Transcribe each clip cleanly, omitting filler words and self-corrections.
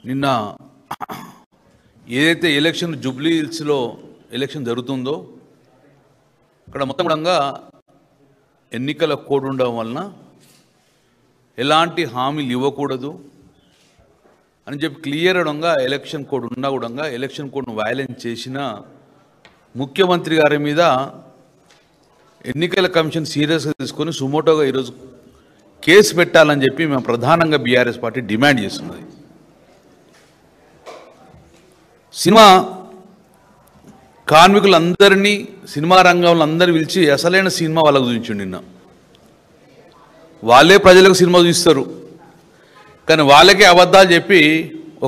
నిన్న ఏదైతే election Jubilee హిల్స్లో ఎలక్షన్ జరుగుతుందో అక్కడ మొత్తం కూడా ఎన్నికల కోడ్ ఉండడం వలన ఎలాంటి హామీలు ఇవ్వకూడదు అని చెప్పి క్లియర్గా ఎలక్షన్ కోడ్ ఉన్నా కూడా ఎలక్షన్ కోడ్ను వయలేట్ చేసిన ముఖ్యమంత్రి గారి మీద ఎన్నికల కమిషన్ సీరియస్గా తీసుకొని సుమోటోగా ఈరోజు కేసు పెట్టాలని చెప్పి మేము ప్రధానంగా బీఆర్ఎస్ పార్టీ డిమాండ్ చేస్తున్నది. సినిమా కార్మికులందరినీ సినిమా రంగంలో అందరూ పిలిచి అసలైన సినిమా వాళ్ళకు చూపించండి. నిన్న వాళ్ళే ప్రజలకు సినిమా చూపిస్తారు, కానీ వాళ్ళకే అబద్ధాలు చెప్పి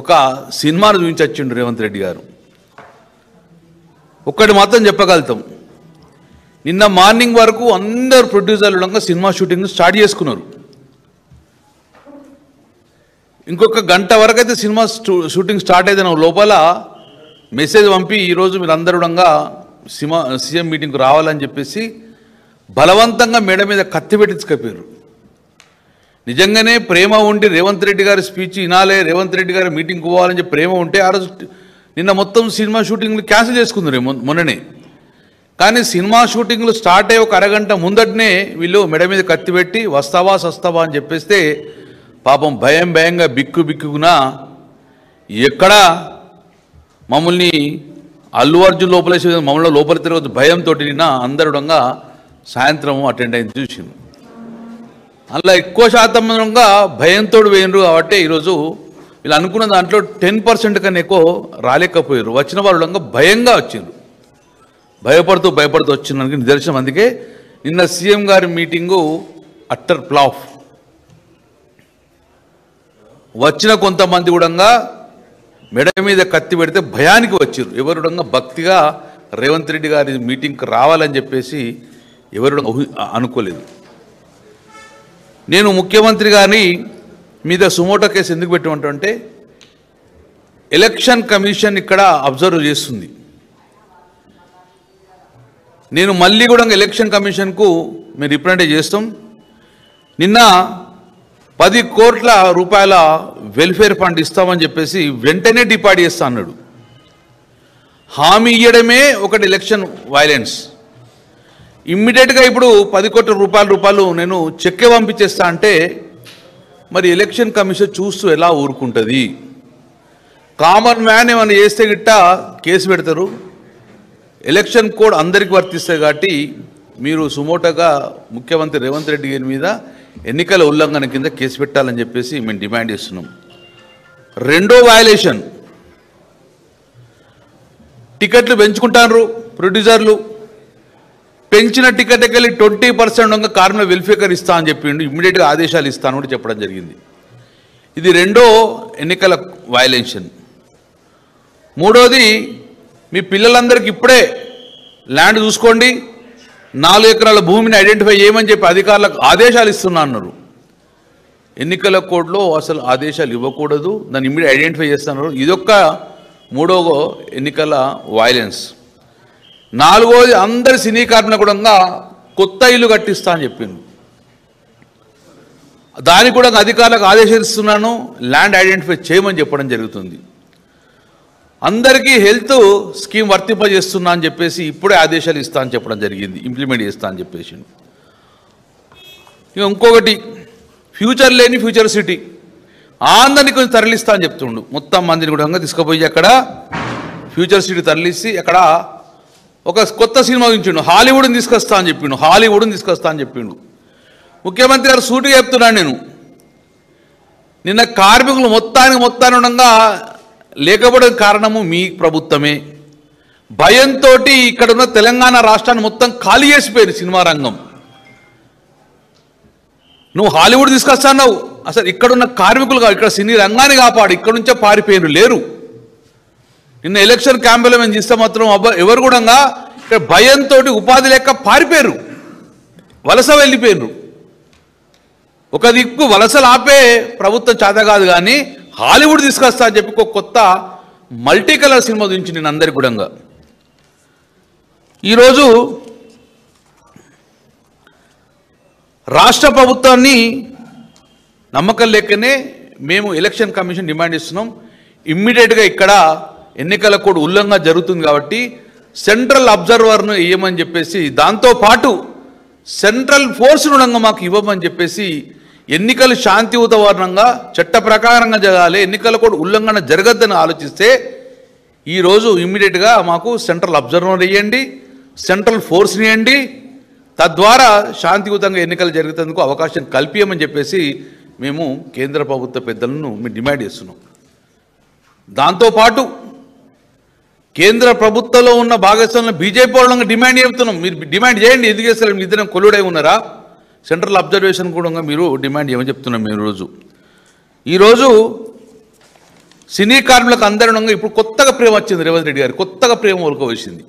ఒక సినిమాను చూపించొచ్చిండు రేవంత్ రెడ్డి గారు. ఒక్కటి మాత్రం చెప్పగలుగుతాం, నిన్న మార్నింగ్ వరకు అందరు ప్రొడ్యూసర్లు సినిమా షూటింగ్ స్టార్ట్ చేసుకున్నారు. ఇంకొక గంట వరకు అయితే సినిమా షూటింగ్ స్టార్ట్ అయితే లోపల మెసేజ్ పంపి ఈరోజు మీరు అందరూ సీఎం మీటింగ్కు రావాలని చెప్పేసి బలవంతంగా మేడ మీద కత్తి పెట్టి తీసుకపోయారు. నిజంగానే ప్రేమ ఉండి రేవంత్ రెడ్డి గారి స్పీచ్ వినాలే, రేవంత్ రెడ్డి గారి మీటింగ్కి పోవాలని చెప్పి ప్రేమ ఉంటే ఆ రోజు నిన్న మొత్తం సినిమా షూటింగ్లు క్యాన్సిల్ చేసుకుందరు మొన్ననే. కానీ సినిమా షూటింగ్లు స్టార్ట్ అయ్యి ఒక అరగంట ముందటనే వీళ్ళు మెడ మీద కత్తి పెట్టి వస్తావా సస్తావా అని చెప్పేస్తే పాపం భయంగా బిక్కున ఎక్కడా మమ్మల్ని అల్లు అర్జున్ లోపలేసి మమ్మల్ని లోపల తిరగదు భయంతో నిన్న అందరూ సాయంత్రం అటెండ్ అయింది చూసింది. అలా ఎక్కువ శాతం భయంతో వేయరు కాబట్టి ఈరోజు వీళ్ళు అనుకున్న దాంట్లో 10% కన్నా ఎక్కువ రాలేకపోయారు. వచ్చిన వాళ్ళు భయంగా వచ్చారు, భయపడుతూ వచ్చిన నిదర్శనం. అందుకే నిన్న సీఎం గారి మీటింగు అట్టర్ ఫ్లాప్. వచ్చిన కొంతమంది కూడా మెడ మీద కత్తి పెడితే భయానికి వచ్చారు. ఎవరు భక్తిగా రేవంత్ రెడ్డి గారి మీటింగ్కి రావాలని చెప్పేసి ఎవరు అనుకోలేదు. నేను ముఖ్యమంత్రి గారిని మీద సుమోటో కేసు ఎందుకు పెట్టమంటే ఎలక్షన్ కమిషన్ ఇక్కడ అబ్జర్వ్ చేస్తుంది. నేను మళ్ళీ కూడా ఎలక్షన్ కమిషన్కు మేము రిప్రజెంట్ చేస్తాం. నిన్న 10 కోట్ల రూపాయల వెల్ఫేర్ ఫండ్ ఇస్తామని చెప్పేసి వెంటనే డిపాజిట్ చేస్తా అన్నాడు. హామీ ఇవ్వడమే ఒకటి ఎలక్షన్ వైలెన్స్. ఇమ్మీడియట్గా ఇప్పుడు 10 కోట్ల రూపాయలు నేను చెక్కే పంపించేస్తా అంటే మరి ఎలక్షన్ కమిషన్ చూస్తూ ఎలా ఊరుకుంటుంది? కామన్ మ్యాన్ ఏమైనా చేస్తే గిట్ట కేసు పెడతారు. ఎలక్షన్ కోడ్ అందరికీ వర్తిస్తాయి కాబట్టి మీరు సుమోటోగా ముఖ్యమంత్రి రేవంత్ రెడ్డి గారి మీద ఎన్నికల ఉల్లంఘన కింద కేసు పెట్టాలని చెప్పేసి మేము డిమాండ్ చేస్తున్నాం. రెండో వయలేషన్, టికెట్లు పెంచుకుంటారు ప్రొడ్యూసర్లు. పెంచిన టికెట్కి వెళ్ళి 20% కార్మికుల వెల్ఫేర్ ఇస్తా అని చెప్పిండు. ఇమ్మీడియట్గా ఆదేశాలు ఇస్తాను కూడా చెప్పడం జరిగింది. ఇది రెండో ఎన్నికల వయలేషన్. మూడోది, మీ పిల్లలందరికీ ఇప్పుడే ల్యాండ్ చూసుకోండి, 4 ఎకరాల భూమిని ఐడెంటిఫై చేయమని చెప్పి అధికారులకు ఆదేశాలు ఇస్తున్నా అన్నారు. ఎన్నికల కోడ్లో అసలు ఆదేశాలు ఇవ్వకూడదు, దాన్ని ఇమ్మీడియట్ ఐడెంటిఫై చేస్తున్నారు. ఇదొక్క మూడో ఎన్నికల వైలెన్స్. నాలుగోది, అందరి సినీ కార్మికులకు కూడా కొత్త ఇల్లు కట్టిస్తా అని చెప్పింది. దానికి కూడా అధికారులకు ఆదేశిస్తున్నాను, ల్యాండ్ ఐడెంటిఫై చేయమని చెప్పడం జరుగుతుంది. అందరికీ హెల్త్ స్కీమ్ వర్తింపజేస్తున్నా అని చెప్పేసి ఇప్పుడే ఆదేశాలు ఇస్తా అని చెప్పడం జరిగింది, ఇంప్లిమెంట్ చేస్తా అని చెప్పేసి. ఇంకొకటి, ఫ్యూచర్ లేని ఫ్యూచర్ సిటీ, అందరినీ కొంచెం తరలిస్తా అని చెప్తుండు. మొత్తం మందిని కూడా తీసుకుపోయి అక్కడ ఫ్యూచర్ సిటీ తరలిసి అక్కడ ఒక కొత్త సినిమా ఉంచిండు, హాలీవుడ్ని తీసుకొస్తా అని చెప్పిండు. ముఖ్యమంత్రి గారు సూటిగా చెప్తున్నాను, నేను నిన్న కార్మికులు మొత్తాన్ని ఉండగా లేకపోవడం కారణము మీ ప్రభుత్వమే. భయంతో ఇక్కడున్న తెలంగాణ రాష్ట్రాన్ని మొత్తం ఖాళీ చేసిపోయింది సినిమా రంగం. నువ్వు హాలీవుడ్ తీసుకొస్తావు, అసలు ఇక్కడున్న కార్మికులు ఇక్కడ సినీ రంగాన్ని కాపాడు, ఇక్కడ నుంచే పారిపోయిన లేరు. నిన్న ఎలక్షన్ క్యాంపెయిన్లో మేము చూస్తే మాత్రం ఎవరు కూడా ఇక్కడ భయంతో ఉపాధి లేక పారిపోయారు, వలస వెళ్ళిపోయినారు. ఒక దిక్కు వలసలు ఆపే ప్రభుత్వం చేత కాదు, కానీ హాలీవుడ్ తీసుకొస్తా అని చెప్పి ఒక కొత్త మల్టీ కలర్ సినిమా గురించి నేను అందరికీ కూడా ఈరోజు రాష్ట్ర ప్రభుత్వాన్ని నమ్మకం లేకనే మేము ఎలక్షన్ కమిషన్ డిమాండ్ ఇస్తున్నాం. ఇమ్మీడియట్గా ఇక్కడ ఎన్నికల కోడ్ ఉల్లంఘన జరుగుతుంది కాబట్టి సెంట్రల్ అబ్జర్వర్ను ఇవ్వమని చెప్పేసి, దాంతోపాటు సెంట్రల్ ఫోర్స్ను మాకు ఇవ్వమని చెప్పేసి, ఎన్నికలు శాంతియుతవర్ణంగా చట్ట ప్రకారంగా జరగాలి, ఎన్నికల కోడ్ ఉల్లంఘన జరగద్దని ఆలోచిస్తే ఈరోజు ఇమ్మీడియట్గా మాకు సెంట్రల్ అబ్జర్వర్ ఇవ్వండి, సెంట్రల్ ఫోర్స్ని ఇవ్వండి, తద్వారా శాంతియుతంగా ఎన్నికలు జరిగేందుకు అవకాశం కల్పించమని చెప్పేసి మేము కేంద్ర ప్రభుత్వ పెద్దలను మేము డిమాండ్ చేస్తున్నాం. దాంతోపాటు కేంద్ర ప్రభుత్వంలో ఉన్న భాగస్వామ్యం బీజేపీ వాళ్ళంగా డిమాండ్ చేస్తున్నాం. మీరు డిమాండ్ చేయండి, ఎందుకు చేస్తారు? మీ ఇద్దరం కొల్లుడై ఉన్నారా? సెంట్రల్ అబ్జర్వేషన్ కూడా మీరు డిమాండ్ చేయమని చెప్తున్నాం. మేము ఈరోజు సినీ కార్మికులకు అందరూ ఇప్పుడు కొత్తగా ప్రేమ వచ్చింది. రేవంత్ రెడ్డి గారు కొత్తగా ప్రేమ ఒలుకోవచ్చింది.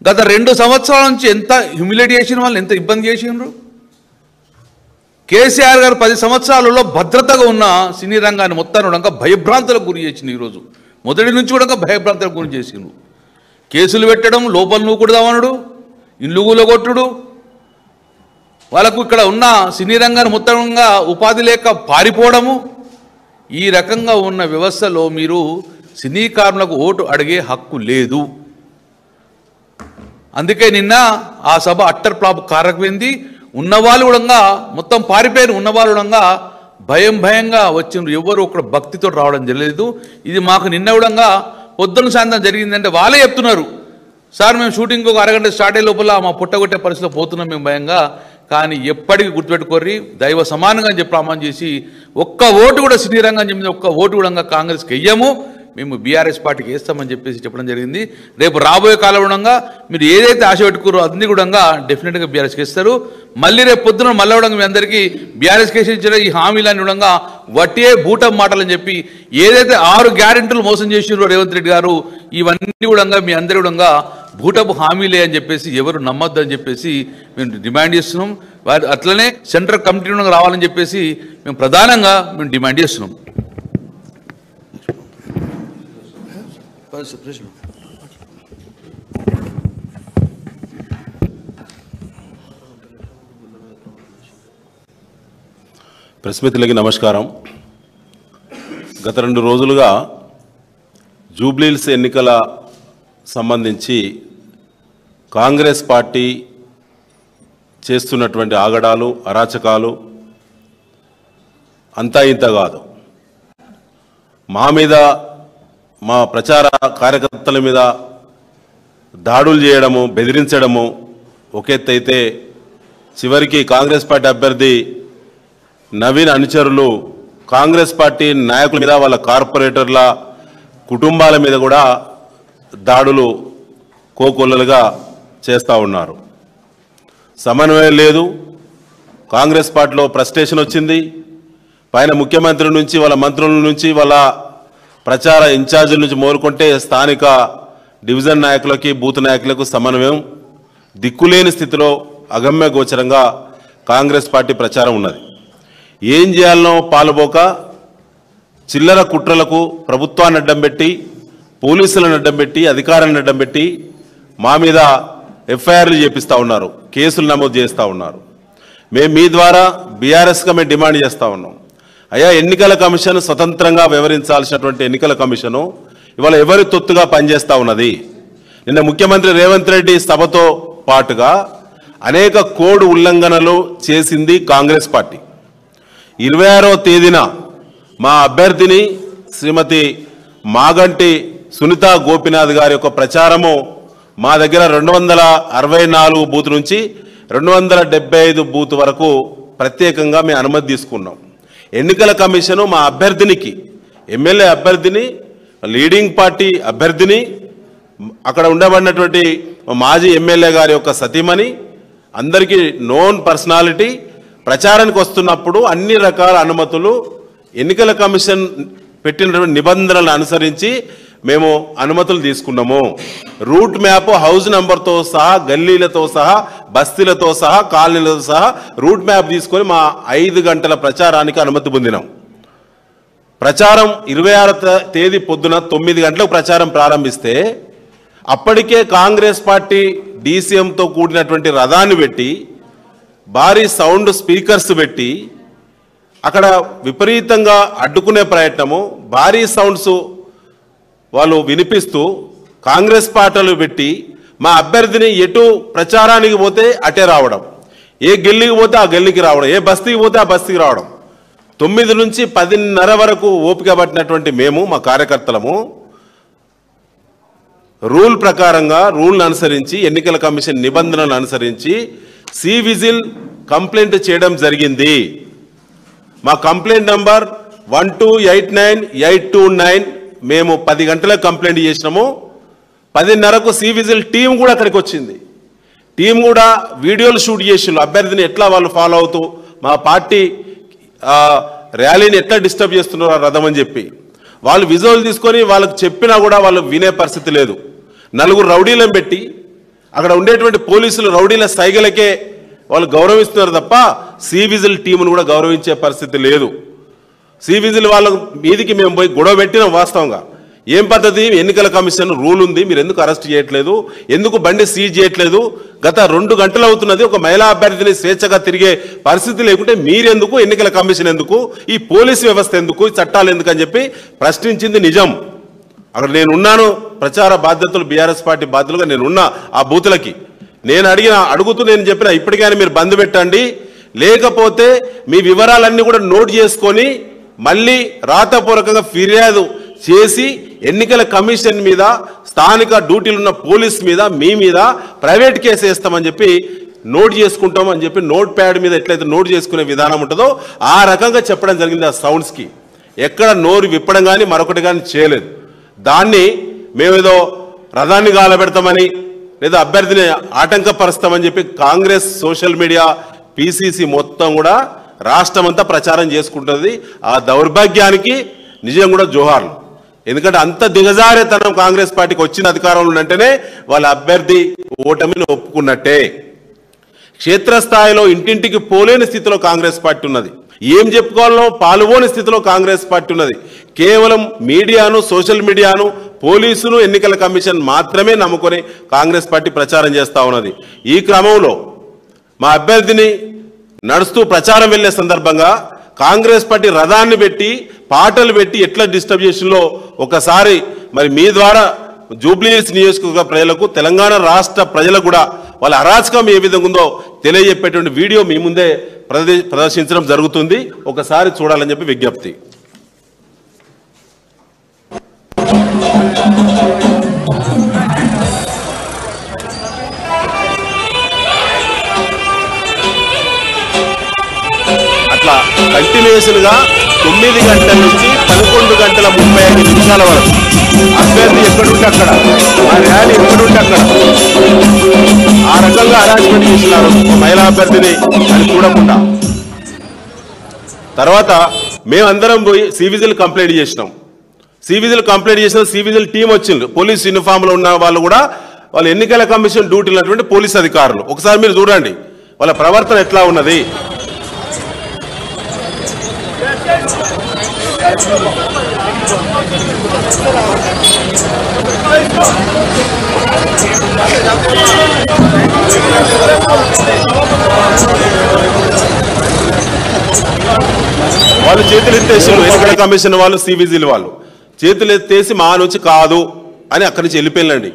గత 2 సంవత్సరాల నుంచి ఎంత హ్యూమిలేట్ చేసిన వాళ్ళు, ఎంత ఇబ్బంది చేసినారు. కేసీఆర్ గారు 10 సంవత్సరాలలో భద్రతగా ఉన్న సినీ రంగాన్ని మొత్తాన్ని భయభ్రాంతులకు గురి చేసింది. ఈరోజు మొదటి నుంచి కూడా భయభ్రాంతులకు గురి చేసిండ్రు. కేసులు పెట్టడం, లోపల నూకుడుదామనుడు, ఇల్లు కూలగొట్టుడు, వాళ్ళకు ఇక్కడ ఉన్న సినీ రంగాన్ని మొత్తంగా ఉపాధి లేక పారిపోవడము, ఈ రకంగా ఉన్న వ్యవస్థలో మీరు సినీ కార్మికులకు ఓటు అడిగే హక్కు లేదు. అందుకే నిన్న ఆ సభ అట్టర్ ఫ్లాప్ కారకపోయింది. ఉన్నవాళ్ళు కూడా మొత్తం పారిపోయారు. ఉన్నవాళ్ళు కూడా భయంగా వచ్చిండ్రు. ఎవరు ఒక భక్తితో రావడం జరగలేదు. ఇది మాకు నిన్న కూడా పొద్దున్న సాయంత్రం జరిగిందంటే వాళ్ళే చెప్తున్నారు, సార్ మేము షూటింగ్ ఒక అరగంట స్టార్ట్ అయ్యే లోపల మా పుట్టగొట్టే పరిస్థితిలో పోతున్నాం మేము భయంగా. కానీ ఎప్పటికీ గుర్తుపెట్టుకోర్రి, దైవ సమానంగా చెప్పి ప్రమాణం చేసి ఒక్క ఓటు కూడా సినీ రంగం చెప్పింది, ఒక్క ఓటు కూడా కాంగ్రెస్కి వెయ్యము, మేము బీఆర్ఎస్ పార్టీకి వేస్తామని చెప్పేసి చెప్పడం జరిగింది. రేపు రాబోయే కాలంలో మీరు ఏదైతే ఆశ పెట్టుకున్నారో అన్ని కూడా డెఫినెట్గా బీఆర్ఎస్కి ఇస్తారు. మళ్ళీ రేపు పొద్దున మళ్ళీ కూడా మీ అందరికీ బీఆర్ఎస్ కేసు ఇచ్చిన ఈ హామీలన్నీ కూడా వట్టియే బూటం మాటలని చెప్పి ఏదైతే 6 గ్యారెంటీలు మోసం చేసినారో రేవంత్ రెడ్డి గారు, ఇవన్నీ కూడా మీ అందరి కూడా బూటపు హామీలే అని చెప్పేసి ఎవరు నమ్మొద్దు అని చెప్పేసి మేము డిమాండ్ చేస్తున్నాం. వారి అట్లనే సెంట్రల్ కమిటీ రావాలని చెప్పేసి మేము ప్రధానంగా మేము డిమాండ్ చేస్తున్నాం. ప్రెస్ మిత్రులకి నమస్కారం. గత 2 రోజులుగా జూబ్లీహిల్స్ ఎన్నికల సంబంధించి కాంగ్రెస్ పార్టీ చేస్తున్నటువంటి ఆగడాలు, అరాచకాలు అంతా ఇంత కాదు. మా మీద, మా ప్రచార కార్యకర్తల మీద దాడులు చేయడము, బెదిరించడము ఒక ఎత్తు అయితే, చివరికి కాంగ్రెస్ పార్టీ అభ్యర్థి నవీన్ అనుచరులు కాంగ్రెస్ పార్టీ నాయకుల మీద, వాళ్ళ కార్పొరేటర్ల కుటుంబాల మీద కూడా దాడులు కోకొల్లలుగా చేస్తూ ఉన్నారు. సమన్వయం లేదు. కాంగ్రెస్ పార్టీలో ఫ్రస్ట్రేషన్ వచ్చింది. పైన ముఖ్యమంత్రి నుంచి, వాళ్ళ మంత్రుల నుంచి, వాళ్ళ ప్రచార ఇన్ఛార్జీల నుంచి మోరుకుంటే స్థానిక డివిజన్ నాయకులకి, బూత్ నాయకులకు సమన్వయం దిక్కులేని స్థితిలో అగమ్య గోచరంగా కాంగ్రెస్ పార్టీ ప్రచారం ఉన్నది. ఏం చేయాలనో పాలుపోక చిల్లర కుట్రలకు ప్రభుత్వాన్ని అడ్డం పెట్టి, పోలీసులను అడ్డం పెట్టి, అధికారాన్ని అడ్డం పెట్టి మా మీద ఎఫ్ఐఆర్లు చేపిస్తూ ఉన్నారు, కేసులు నమోదు చేస్తూ ఉన్నారు. మేము మీ ద్వారా బీఆర్ఎస్గా మేము డిమాండ్ చేస్తూ ఉన్నాం, అయ్యా ఎన్నికల కమిషన్ స్వతంత్రంగా వ్యవహరించాల్సినటువంటి ఎన్నికల కమిషను ఇవాళ ఎవరి తొత్తుగా పనిచేస్తూ ఉన్నది. నిన్న ముఖ్యమంత్రి రేవంత్ రెడ్డి సభతో పాటుగా అనేక కోడ్ ఉల్లంఘనలు చేసింది కాంగ్రెస్ పార్టీ. 26వ తేదీన మా అభ్యర్థిని శ్రీమతి మాగంటి సునీత గోపినాథ్ గారి యొక్క ప్రచారము మా దగ్గర 264 బూత్ నుంచి 275 బూత్ వరకు ప్రత్యేకంగా మేము అనుమతి తీసుకున్నాం. ఎన్నికల కమిషను మా అభ్యర్థినికి, ఎమ్మెల్యే అభ్యర్థిని, లీడింగ్ పార్టీ అభ్యర్థిని, అక్కడ ఉండబడినటువంటి మాజీ ఎమ్మెల్యే గారి యొక్క సతీమణి, అందరికీ నోన్ పర్సనాలిటీ ప్రచారానికి వస్తున్నప్పుడు అన్ని రకాల అనుమతులు ఎన్నికల కమిషన్ పెట్టినటువంటి నిబంధనలను అనుసరించి మేము అనుమతులు తీసుకున్నాము. రూట్ మ్యాప్, హౌస్ నెంబర్తో సహా, గల్లీలతో సహా, బస్తీలతో సహా, కాలనీలతో సహా రూట్ మ్యాప్ తీసుకొని మా 5 గంటల ప్రచారానికి అనుమతి పొందినాం. ప్రచారం 26వ తేదీ పొద్దున 9 గంటలకు ప్రచారం ప్రారంభిస్తే అప్పటికే కాంగ్రెస్ పార్టీ డీసీఎంతో కూడినటువంటి రథాన్ని పెట్టి, భారీ సౌండ్ స్పీకర్స్ పెట్టి అక్కడ విపరీతంగా అడ్డుకునే ప్రయత్నము, భారీ సౌండ్స్ వాళ్ళు వినిపిస్తూ కాంగ్రెస్ పార్టీలు పెట్టి మా అభ్యర్థిని ఎటు ప్రచారానికి పోతే అటే రావడం, ఏ గెల్లికి పోతే ఆ గెల్లికి రావడం, ఏ బస్తీకి పోతే ఆ బస్తీకి రావడం. 9 నుంచి 10:30 వరకు ఓపిక పట్టినటువంటి మేము మా కార్యకర్తలము రూల్ ప్రకారంగా రూల్ను అనుసరించి ఎన్నికల కమిషన్ నిబంధనలను అనుసరించి సి విజిల్ కంప్లైంట్ చేయడం జరిగింది. మా కంప్లైంట్ నంబర్ 1289829 మేము 10 గంటలకు కంప్లైంట్ చేసినాము. 10:30కు సి విజిల్ టీం కూడా అక్కడికి వచ్చింది. టీం కూడా వీడియోలు షూట్ చేసిండ్రు, అభ్యర్థిని ఎట్లా వాళ్ళు ఫాలో అవుతూ మా పార్టీ ర్యాలీని ఎట్లా డిస్టర్బ్ చేస్తున్నారు ఆ రథం అని చెప్పి వాళ్ళు విజువల్ తీసుకొని వాళ్ళకి చెప్పినా కూడా వాళ్ళు వినే పరిస్థితి లేదు. 4 రౌడీలను పెట్టి అక్కడ ఉండేటువంటి పోలీసులు రౌడీల సైగలకే వాళ్ళు గౌరవిస్తున్నారు తప్ప సి విజిల్ టీమును కూడా గౌరవించే పరిస్థితి లేదు. సి విజిల్ వాళ్ళ మీదికి మేము పోయి గొడవ పెట్టినాం. వాస్తవంగా ఏం పద్ధతి, ఎన్నికల కమిషన్ రూల్ ఉంది, మీరు ఎందుకు అరెస్ట్ చేయట్లేదు, ఎందుకు బండి సీజ్ చేయట్లేదు, గత 2 గంటలు అవుతున్నది, ఒక మహిళా అభ్యర్థిని స్వేచ్ఛగా తిరిగే పరిస్థితి లేకుంటే మీరెందుకు, ఎన్నికల కమిషన్ ఎందుకు, ఈ పోలీసు వ్యవస్థ ఎందుకు, ఈ చట్టాలు ఎందుకు అని చెప్పి ప్రశ్నించింది నిజం. అక్కడ నేనున్నాను, ప్రచార బాధ్యతలు బీఆర్ఎస్ పార్టీ బాధ్యతలుగా నేనున్నా. ఆ బూతులకి నేను అడుగుతూ నేను చెప్పిన ఇప్పటికైనా మీరు బంద్ పెట్టండి, లేకపోతే మీ వివరాలన్నీ కూడా నోట్ చేసుకొని మళ్ళీ రాతపూర్వకంగా ఫిర్యాదు చేసి ఎన్నికల కమిషన్ మీద, స్థానిక డ్యూటీలు ఉన్న పోలీస్ మీద, మీ మీద ప్రైవేట్ కేసు వేస్తామని చెప్పి నోట్ చేసుకుంటాం అని చెప్పి నోట్ ప్యాడ్ మీద ఎట్లయితే నోట్ చేసుకునే విధానం ఉంటుందో ఆ రకంగా చెప్పడం జరిగింది. ఆ సౌండ్స్కి ఎక్కడ నోరు విప్పడం కానీ మరొకటి కానీ చేయలేదు. దాన్ని మేమేదో రథాన్ని గాలబెడతామని లేదా అభ్యర్థిని ఆటంకపరుస్తామని చెప్పి కాంగ్రెస్ సోషల్ మీడియా పిసిసి మొత్తం కూడా రాష్ట్రమంతా ప్రచారం చేసుకుంటుంది. ఆ దౌర్భాగ్యానికి నిజం కూడా జోహార్లు. ఎందుకంటే అంత దిగజారేతనం కాంగ్రెస్ పార్టీకి వచ్చిన అధికారంలో ఉంటేనే వాళ్ళ అభ్యర్థి ఓటమిని ఒప్పుకున్నట్టే. క్షేత్రస్థాయిలో ఇంటింటికి పోలేని స్థితిలో కాంగ్రెస్ పార్టీ ఉన్నది. ఏం చెప్పుకోవాలో పాల్గొని స్థితిలో కాంగ్రెస్ పార్టీ ఉన్నది. కేవలం మీడియాను, సోషల్ మీడియాను, పోలీసును, ఎన్నికల కమిషన్ మాత్రమే నమ్ముకొని కాంగ్రెస్ పార్టీ ప్రచారం చేస్తూ ఉన్నది. ఈ క్రమంలో మా అభ్యర్థిని నడుస్తూ ప్రచారం వెళ్లే సందర్భంగా కాంగ్రెస్ పార్టీ రథాన్ని పెట్టి పాటలు పెట్టి ఎట్లా డిస్టర్బ్ చేసిందో ఒకసారి మరి మీ ద్వారా జూబ్లీహిల్స్ నియోజకవర్గ ప్రజలకు, తెలంగాణ రాష్ట్ర ప్రజలకు కూడా వాళ్ళ అరాచకం ఏ విధంగా ఉందో తెలియజెప్పేటువంటి వీడియో మీ ముందే ప్రదర్శించడం జరుగుతుంది. ఒకసారి చూడాలని చెప్పి విజ్ఞప్తి. అట్లా కంటిన్యూషన్ గా 9 గంటల నుంచి 11:35 వరకు అభ్యర్థి ఎక్కడుంటే అక్కడ, ఆ ర్యాలీ ఎక్కడుంటే అక్కడ ఆ రకంగా హరాస్మెంట్ చేస్తున్నారు మహిళా అభ్యర్థిని అని చూడకుండా. తర్వాత మేమందరం పోయి సివిజిల్ కంప్లైంట్ చేసినాం. సివిజిల్ కంప్లైంట్ చేసిన సివిజిల్ టీం వచ్చింది. పోలీస్ యూనిఫామ్ లో ఉన్న వాళ్ళు కూడా వాళ్ళ ఎన్నికల కమిషన్ డ్యూటీలో ఉన్నటువంటి పోలీస్ అధికారులు. ఒకసారి మీరు చూడండి వాళ్ళ ప్రవర్తన ఎట్లా ఉన్నది. వాళ్ళు చేతులు ఎత్తేసి, ఎన్నికల కమిషన్ వాళ్ళు, సివిజిల్ వాళ్ళు చేతులు ఎత్తేసి మా నుంచి కాదు అని అక్కడి నుంచి వెళ్ళిపోయిందండి.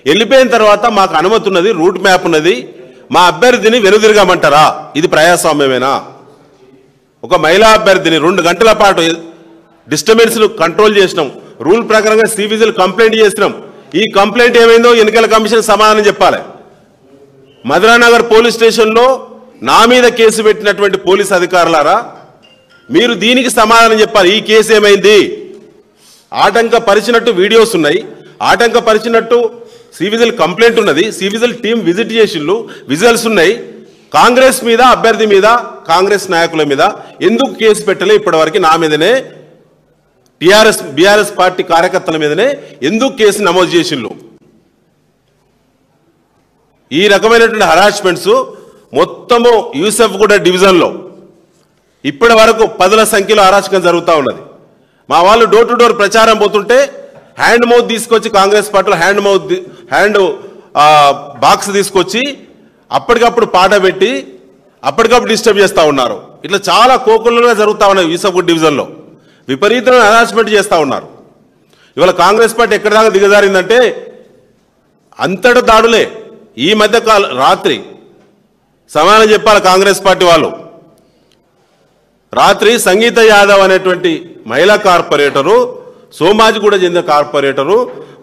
వెళ్ళిపోయిన తర్వాత మాకు అనుమతి ఉన్నది, రూట్ మ్యాప్ ఉన్నది, మా అభ్యర్థిని వెనుదిరగమంటారా? ఇది ప్రజాస్వామ్యమేనా? ఒక మహిళా అభ్యర్థిని 2 గంటల పాటు డిస్టర్బెన్స్ కంట్రోల్ చేసినాం. రూల్ ప్రకారంగా సివిజిల్ కంప్లైంట్ చేసినాం. ఈ కంప్లైంట్ ఏమైందో ఎన్నికల కమిషన్ సమాధానం చెప్పాలి. మధురానగర్ పోలీస్ స్టేషన్లో నా మీద కేసు పెట్టినటువంటి పోలీస్ అధికారులారా, మీరు దీనికి సమాధానం చెప్పాలి. ఈ కేసు ఏమైంది? ఆటంకపరిచినట్టు వీడియోస్ ఉన్నాయి, ఆటంకపరిచినట్టు సివిజిల్ కంప్లైంట్ ఉన్నది, సివిజిల్ టీం విజిట్ చేసిళ్ళు, విజువల్స్ ఉన్నాయి. కాంగ్రెస్ మీద, అభ్యర్థి మీద, కాంగ్రెస్ నాయకుల మీద ఎందుకు కేసు పెట్టలే? ఇప్పటివరకు నా మీదనే, బీఆర్ఎస్ పార్టీ కార్యకర్తల మీదనే ఎందుకు కేసు నమోదు చేసిళ్ళు? ఈ రకమైనటువంటి హరాస్మెంట్స్ మొత్తము యూసఫ్గూడ డివిజన్లో ఇప్పటి వరకు 10ల సంఖ్యలో అరాచకం జరుగుతూ ఉన్నది. మా వాళ్ళు డోర్ టు డోర్ ప్రచారం పోతుంటే హ్యాండ్ మౌత్ తీసుకొచ్చి, కాంగ్రెస్ పార్టీలో హ్యాండ్ బాక్స్ తీసుకొచ్చి అప్పటికప్పుడు పాట పెట్టి అప్పటికప్పుడు డిస్టర్బ్ చేస్తూ ఉన్నారు. ఇట్లా చాలా కోకులుగా జరుగుతూ ఉన్నాయి ఈసఫ్గూడ డివిజన్లో. విపరీతమైన హరాస్మెంట్ చేస్తూ ఉన్నారు. ఇవాళ కాంగ్రెస్ పార్టీ ఎక్కడి దాకా దిగజారిందంటే అంతట దాడులే. ఈ మధ్య రాత్రి సమాధానం చెప్పాలి కాంగ్రెస్ పార్టీ వాళ్ళు. రాత్రి సంగీత యాదవ్ అనేటువంటి మహిళా కార్పొరేటరు, సోమాజిగూడ చెందిన కార్పొరేటరు,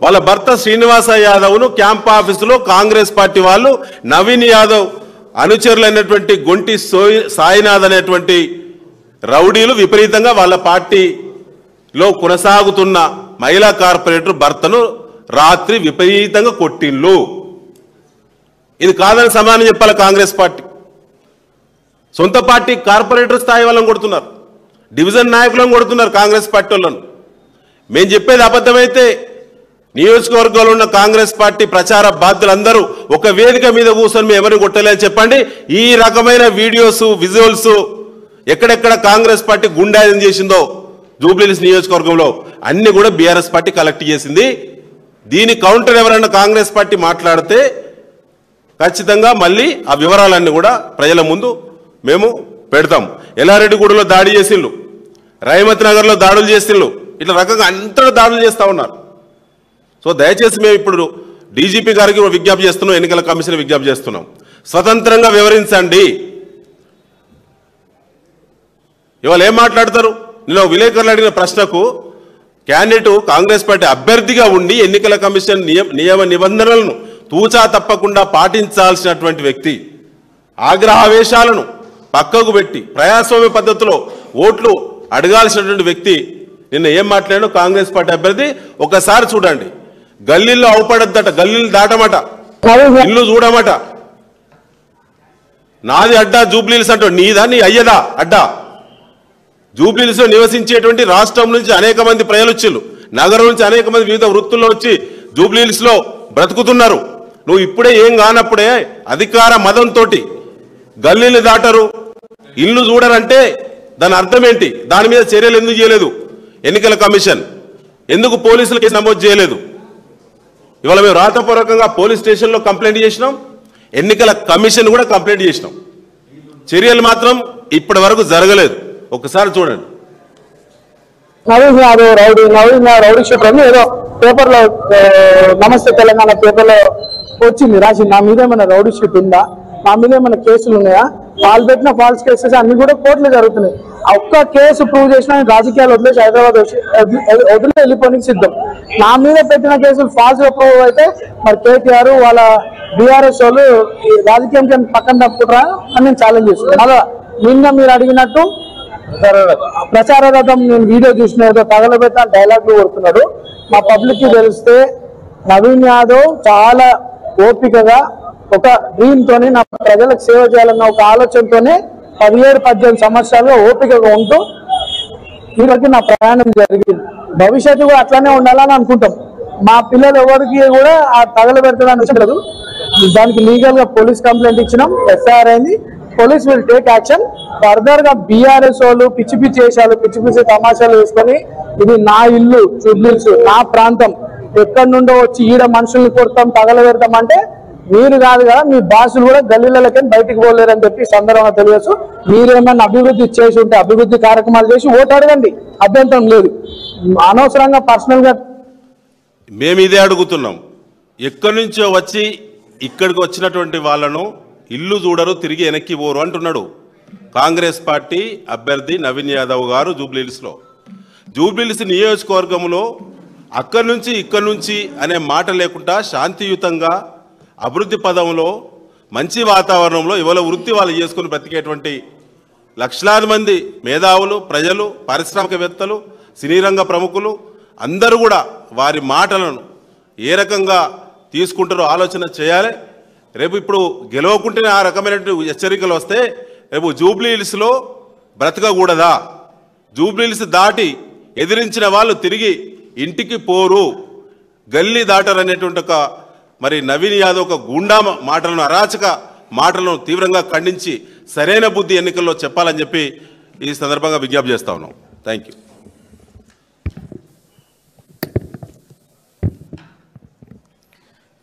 వాళ్ళ భర్త శ్రీనివాస యాదవ్ను క్యాంప్ ఆఫీసులో కాంగ్రెస్ పార్టీ వాళ్ళు నవీన్ యాదవ్ అనుచరులైనటువంటి గొంటి సాయినాథ్ అనేటువంటి రౌడీలు విపరీతంగా వాళ్ళ పార్టీలో కొనసాగుతున్న మహిళా కార్పొరేటర్ భర్తను రాత్రి విపరీతంగా కొట్టిండ్లు. ఇది కాదని సమాధానం చెప్పాలి కాంగ్రెస్ పార్టీ. సొంత పార్టీ కార్పొరేటర్ స్థాయి వాళ్ళని కొడుతున్నారు, డివిజన్ నాయకులను కొడుతున్నారు కాంగ్రెస్ పార్టీ వాళ్ళను. మేము చెప్పేది అబద్ధమైతే నియోజకవర్గంలో ఉన్న కాంగ్రెస్ పార్టీ ప్రచార బాధ్యులందరూ ఒక వేదిక మీద కూర్చొని మేము ఎవరిని కొట్టలేని చెప్పండి. ఈ రకమైన వీడియోస్, విజువల్స్ ఎక్కడెక్కడ కాంగ్రెస్ పార్టీ గుండాయిజం చేసిందో జూబ్లీహిల్స్ నియోజకవర్గంలో అన్ని కూడా బీఆర్ఎస్ పార్టీ కలెక్ట్ చేసింది. దీని కౌంటర్ ఎవరైనా కాంగ్రెస్ పార్టీ మాట్లాడితే ఖచ్చితంగా మళ్ళీ ఆ వివరాలన్నీ కూడా ప్రజల ముందు మేము పెడతాం. ఎల్లారెడ్డిగూడలో దాడి చేసిండ్రు, రైమత్ నగర్లో దాడులు చేసిండ్రు, ఇట్లా రకంగా అంతటా దాడులు చేస్తూ ఉన్నారు. సో దయచేసి మేము ఇప్పుడు డీజీపీ గారికి విజ్ఞప్తి చేస్తున్నాం, ఎన్నికల కమిషన్ విజ్ఞప్తి చేస్తున్నాం, స్వతంత్రంగా వివరించండి. ఇవాళ ఏం మాట్లాడతారు? నేను విలేకరులు అడిగిన ప్రశ్నకు క్యాండిడేట్ కాంగ్రెస్ పార్టీ అభ్యర్థిగా ఉండి ఎన్నికల కమిషన్ నియమ నిబంధనలను తూచా తప్పకుండా పాటించాల్సినటువంటి వ్యక్తి ఆగ్రహావేశాలను పక్కకు పెట్టి ప్రజాస్వామ్య పద్ధతిలో ఓట్లు అడగాల్సినటువంటి వ్యక్తి నిన్న ఏం మాట్లాడాడో కాంగ్రెస్ పార్టీ అభ్యర్థి ఒకసారి చూడండి. గల్లీల్లో అవపడద్దట, గల్లీలు దాటమట, ఇల్లు చూడమట. నాది అడ్డా జూబ్లీహిల్స్ అంటూ, నీదా నీ అయ్యదా అడ్డా? జూబ్లీహిల్స్ లో నివసించేటువంటి రాష్ట్రం నుంచి అనేక మంది ప్రజలు వచ్చిళ్ళు, నగరం నుంచి అనేక మంది వివిధ వృత్తుల్లో వచ్చి జూబ్లీహిల్స్ లో బ్రతుకుతున్నారు. నువ్వు ఇప్పుడే ఏం కానప్పుడే అధికార మదంతో గల్లీలు దాటరు, ఇల్లు చూడరంటే దాని అర్థం ఏంటి? దాని మీద చర్యలు ఎందుకు చేయలేదు ఎన్నికల కమిషన్? ఎందుకు పోలీసులు కేసు నమోదు చేయలేదు? ఇవాళ మేము రాతపూర్వకంగా పోలీస్ స్టేషన్లో కంప్లైంట్ చేసినాం, ఎన్నికల కమిషన్ కూడా కంప్లైంట్ చేసినాం. చర్యలు మాత్రం ఇప్పటి వరకు జరగలేదు. ఒకసారి చూడండి. నవీన్ రౌడీ షీటర్ అని ఏదో పేపర్లో నమస్తే తెలంగాణ పేపర్లో వచ్చింది, రాసి నా మీద ఏమైనా రౌడీ షీట్ ఉందా, నా మీద ఏమైనా కేసులు ఉన్నాయా, వాళ్ళు పెట్టిన ఫాల్స్ కేసెస్ అన్ని కూడా కోర్టులో జరుగుతున్నాయి. ఒక్క కేసు ప్రూవ్ చేసినా రాజకీయాలు వదిలేసి హైదరాబాద్ వదిలే వెళ్ళిపోనికి సిద్ధం. నా మీద పెట్టిన కేసులు ఫాల్స్ గా ప్రూవ్ అయితే మరి కేటీఆర్ వాళ్ళ బీఆర్ఎస్ వాళ్ళు రాజకీయం పక్కన తప్పుకుంటారా అని నేను ఛాలెంజ్ చేస్తున్నాను. మళ్ళా నిన్న మీరు అడిగినట్టు ప్రచార రథం నేను వీడియో చూసిన ఏదో తగలబెట్ట డైలాగ్లు కొడుతున్నాడు. మా పబ్లిక్ కి తెలిస్తే నవీన్ యాదవ్ చాలా ఓపికగా ఒక డ్రీమ్ తోనే నా ప్రజలకు సేవ చేయాలన్న ఒక ఆలోచనతోనే 17-18 సంవత్సరాలుగా ఓపికగా ఉంటూ ఈరోజు నా ప్రయాణం జరిగింది. భవిష్యత్తు కూడా అట్లానే ఉండాలని అనుకుంటాం. మా పిల్లలు ఎవరికి కూడా ఆ తగలబెడతాడని వచ్చలేదు. దానికి లీగల్ గా పోలీస్ కంప్లైంట్ ఇచ్చినాం, ఎఫ్ఐఆర్ అయింది. Police will take action. Further గా బీఆర్ఎస్ వాళ్ళు పిచ్చి పిచ్చి వేషాలు, పిచ్చి పిచ్చి తమాషాలు వేసుకొని ఇది నా ఇల్లు జూబ్లీహిల్స్, నా ప్రాంతం, ఎక్కడి నుండో వచ్చి ఈడ మనుషుల్ని కొడతాం తగలబెడతాం అంటే మీరు కాదు కదా, మీ బాసులు కూడా గల్లీలకి బయటికి పోలేరని చెప్పి సందర్భంగా తెలియచ్చు. మీరేమన్నా అభివృద్ధి చేసి ఉంటే అభివృద్ధి కార్యక్రమాలు చేసి ఓటు అడగండి, అభ్యంతరం లేదు. అనవసరంగా పర్సనల్ గా మేము ఇదే అడుగుతున్నాం. ఎక్కడి నుంచో వచ్చి ఇక్కడికి వచ్చినటువంటి వాళ్ళను ఇల్లు చూడరు, తిరిగి వెనక్కి పోరు అంటున్నాడు కాంగ్రెస్ పార్టీ అభ్యర్థి నవీన్ యాదవ్ గారు జూబ్లీహిల్స్లో. జూబ్లీహిల్స్ నియోజకవర్గంలో అక్కడి నుంచి ఇక్కడి నుంచి అనే మాట లేకుండా శాంతియుతంగా అభివృద్ధి పదంలో మంచి వాతావరణంలో ఇవాళ వృత్తి వాళ్ళు చేసుకుని బ్రతికేటువంటి లక్షలాది మంది మేధావులు, ప్రజలు, పారిశ్రామికవేత్తలు, సినీ రంగ ప్రముఖులు అందరూ కూడా వారి మాటలను ఏ రకంగా తీసుకుంటారో ఆలోచన చేయాలి. రేపు ఇప్పుడు గెలవకుంటేనే ఆ రకమైనటువంటి హెచ్చరికలు వస్తే రేపు జూబ్లీహిల్స్లో బ్రతకకూడదా? జూబ్లీహిల్స్ దాటి ఎదిరించిన వాళ్ళు తిరిగి ఇంటికి పోరు, గల్లీ దాటరు అనేటువంటి ఒక మరి నవీన్ యాదవ్ ఒక గుండా మాటలను, అరాచక మాటలను తీవ్రంగా ఖండించి సరైన బుద్ధి ఎన్నికల్లో చెప్పాలని చెప్పి ఈ సందర్భంగా విజ్ఞప్తి చేస్తా ఉన్నాం. Thank you.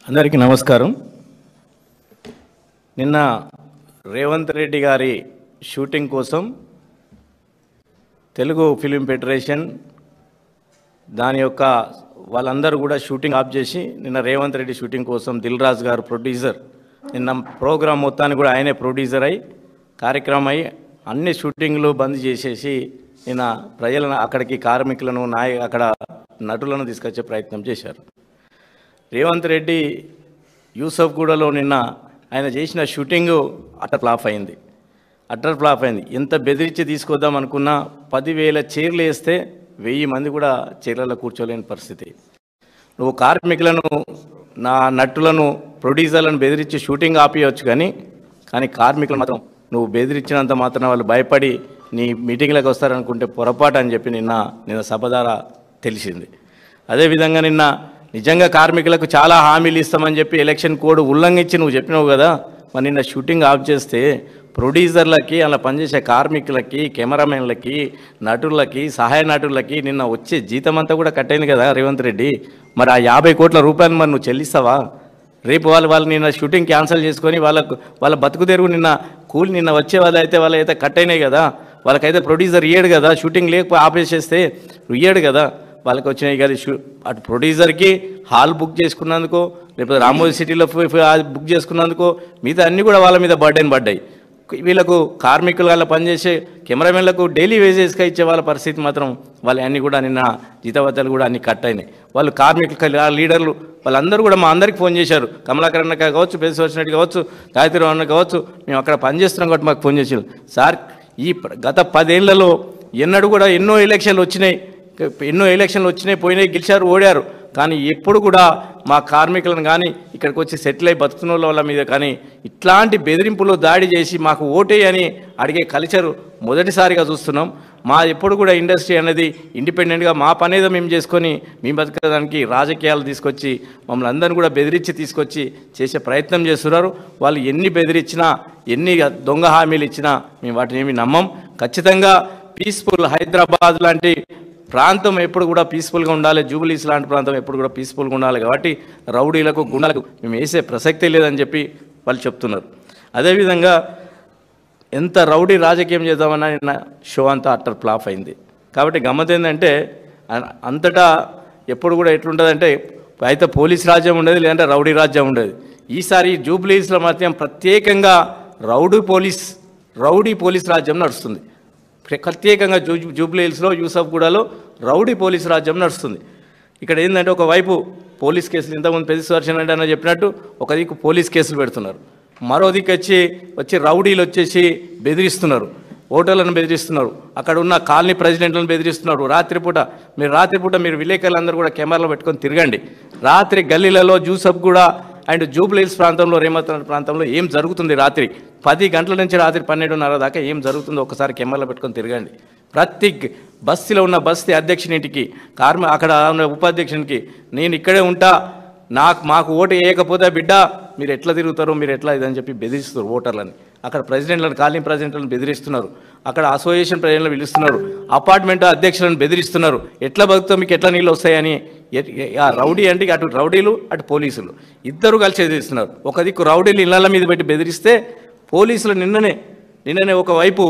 అందరికీ నమస్కారం. నిన్న రేవంత్ రెడ్డి గారి షూటింగ్ కోసం తెలుగు ఫిలిం ఫెడరేషన్ దాని యొక్క వాళ్ళందరూ కూడా షూటింగ్ ఆఫ్ చేసి నిన్న రేవంత్ రెడ్డి షూటింగ్ కోసం దిల్ రాజు గారు ప్రొడ్యూసర్, నిన్న ప్రోగ్రాం మొత్తాన్ని కూడా ఆయనే ప్రొడ్యూసర్ అయి కార్యక్రమం అయి అన్ని షూటింగ్లు బంద్ చేసేసి నిన్న ప్రజలను అక్కడికి కార్మికులను అక్కడ నటులను తీసుకొచ్చే ప్రయత్నం చేశారు. రేవంత్ రెడ్డి యూసఫ్గూడలో నిన్న ఆయన చేసిన షూటింగు అట్టర్ ఫ్లాప్ అయింది. ఎంత బెదిరించి తీసుకొద్దాం అనుకున్నా 10,000 చైర్లు వేస్తే 1000 మంది కూడా చైర్లలో కూర్చోలేని పరిస్థితి. నువ్వు కార్మికులను నటులను ప్రొడ్యూసర్లను బెదిరించి షూటింగ్ ఆపేయవచ్చు కానీ కార్మికులు మాత్రం నువ్వు బెదిరించినంత మాత్రం వాళ్ళు భయపడి నీ మీటింగ్లకు వస్తారనుకుంటే పొరపాటు అని చెప్పి నిన్న సభ ద్వారా తెలిసింది. అదేవిధంగా నిన్న నిజంగా కార్మికులకు చాలా హామీలు ఇస్తామని చెప్పి ఎలక్షన్ కోడ్ ఉల్లంఘించి నువ్వు చెప్పినావు కదా, మరి నిన్న షూటింగ్ ఆఫ్ చేస్తే ప్రొడ్యూసర్లకి అలా పనిచేసే కార్మికులకి, కెమెరామెన్లకి, నటులకి, సహాయ నటులకి నిన్న వచ్చే జీతం అంతా కూడా కట్ అయింది కదా రేవంత్ రెడ్డి. మరి ఆ 50 కోట్ల రూపాయలు మరి నువ్వు చెల్లిస్తావా? రేపు వాళ్ళు నిన్న షూటింగ్ క్యాన్సిల్ చేసుకొని వాళ్ళ బతుకు తెరువు నిన్న కూలి నిన్న వచ్చే వాళ్ళైతే కట్ అయినాయి కదా, వాళ్ళకైతే ప్రొడ్యూసర్ ఇయ్యాడు కదా, షూటింగ్ లేకపోతే ఆపేసేస్తే ఇయ్యాడు కదా, వాళ్ళకి వచ్చినాయి కదా. అటు ప్రొడ్యూసర్కి హాల్ బుక్ చేసుకున్నందుకో లేకపోతే రామోజీ సిటీలో బుక్ చేసుకున్నందుకో మిగతా అన్నీ కూడా వాళ్ళ మీద బర్డెన్ పడ్డాయి. వీళ్ళకు కార్మికులు వాళ్ళ పనిచేసే కెమెరామెన్లకు డైలీ వేజెస్గా ఇచ్చే వాళ్ళ పరిస్థితి మాత్రం వాళ్ళ అన్నీ కూడా నిన్న జీతవత్తాలు కూడా అన్నీ కట్ అయినాయి. వాళ్ళు కార్మికులు లీడర్లు వాళ్ళందరూ కూడా మా అందరికి ఫోన్ చేశారు. కమలాకర్ అన్న కావచ్చు, బెస్ వచ్చినట్టు కావచ్చు, గాయత్రి అన్న కావచ్చు, మేము అక్కడ పనిచేస్తున్నాం కాబట్టి మాకు ఫోన్ చేశారు. సార్ ఈ గత 10 ఏళ్లలో ఎన్నడూ కూడా ఎన్నో ఎలక్షన్లు వచ్చినాయి, పోయినాయి, గెలిచారు, ఓడారు. కానీ ఎప్పుడు కూడా మా కార్మికులను కానీ ఇక్కడికి వచ్చి సెటిల్ అయి బతుకున్న వాళ్ళ మీద కానీ ఇట్లాంటి బెదిరింపులు దాడి చేసి మాకు ఓటే అని అడిగే కల్చరు మొదటిసారిగా చూస్తున్నాం. ఎప్పుడు కూడా ఇండస్ట్రీ అనేది ఇండిపెండెంట్గా మా పనేదో మేము చేసుకొని మేము బతకడానికి రాజకీయాలు తీసుకొచ్చి మమ్మల్ని అందరినీ కూడా బెదిరించి తీసుకొచ్చి చేసే ప్రయత్నం చేస్తున్నారు. వాళ్ళు ఎన్ని బెదిరించినా ఎన్ని దొంగ హామీలు ఇచ్చినా మేము వాటిని ఏమి నమ్మం. ఖచ్చితంగా పీస్ఫుల్ హైదరాబాద్ లాంటి ప్రాంతం ఎప్పుడు కూడా పీస్ఫుల్గా ఉండాలి, జూబిలీస్ లాంటి ప్రాంతం ఎప్పుడు కూడా పీస్ఫుల్గా ఉండాలి. కాబట్టి రౌడీలకు గుండాలకు మేము వేసే ప్రసక్తే లేదని చెప్పి వాళ్ళు చెప్తున్నారు. అదేవిధంగా ఎంత రౌడీ రాజకీయం చేద్దామన్నా నిన్న షో అంతా అట్టర్ ఫ్లాప్ అయింది. కాబట్టి గమ్మత్ ఏంటంటే అంతటా ఎప్పుడు కూడా ఎట్లుంటుందంటే అయితే పోలీస్ రాజ్యం ఉండేది, లేదంటే రౌడీ రాజ్యం ఉండేది. ఈసారి జూబిలీస్లో మాత్రం ప్రత్యేకంగా రౌడీ పోలీస్ రాజ్యం నడుస్తుంది. ప్రత్యేకంగా జూబ్లీహిల్స్లో యూసఫ్గూడలో రౌడీ పోలీస్ రాజ్యం నడుస్తుంది. ఇక్కడ ఏంటంటే ఒకవైపు పోలీస్ కేసులు ఇంతకుముందు పెద్ద అన్న చెప్పినట్టు ఒక దిక్కు పోలీస్ కేసులు పెడుతున్నారు, మరో దిక్కు వచ్చి రౌడీలు వచ్చేసి బెదిరిస్తున్నారు, ఓటర్లను బెదిరిస్తున్నారు, అక్కడ ఉన్న కాలనీ ప్రెసిడెంట్లను బెదిరిస్తున్నారు. రాత్రిపూట మీరు విలేకరులందరూ కూడా కెమెరాలో పెట్టుకొని తిరగండి. రాత్రి గల్లీలలో యూసఫ్గూడ అండ్ జూబ్లీహిల్స్ ప్రాంతంలో, రేమత్ ప్రాంతంలో ఏం జరుగుతుంది రాత్రి 10 గంటల నుంచి రాత్రి 12:30 దాకా ఏం జరుగుతుందో ఒకసారి కెమెరాలో పెట్టుకొని తిరగండి. ప్రతి బస్తీలో ఉన్న బస్తీ అధ్యక్షునికి అక్కడ ఉన్న ఉపాధ్యక్షునికి నేను ఇక్కడే ఉంటా, మాకు ఓటు వేయకపోతే బిడ్డ మీరు ఎట్లా తిరుగుతారో మీరు ఎట్లా ఇదని చెప్పి బెదిరిస్తారు ఓటర్లని. అక్కడ ప్రెసిడెంట్లను, కాలనీ ప్రెసిడెంట్లను బెదిరిస్తున్నారు, అక్కడ అసోసియేషన్ ప్రెసిడెంట్లను పిలుస్తున్నారు, అపార్ట్మెంట్ అధ్యక్షులను బెదిరిస్తున్నారు. ఎట్లా బతుకుతావు, మీకు ఎట్లా నీళ్ళు వస్తాయని. ఆ రౌడీ అంటే అటు రౌడీలు అటు పోలీసులు ఇద్దరు కలిసి బెదిరిస్తున్నారు. ఒక దిక్కు రౌడీలు ఇళ్ళ మీద పెట్టి బెదిరిస్తే పోలీసులు నిన్ననే ఒకవైపు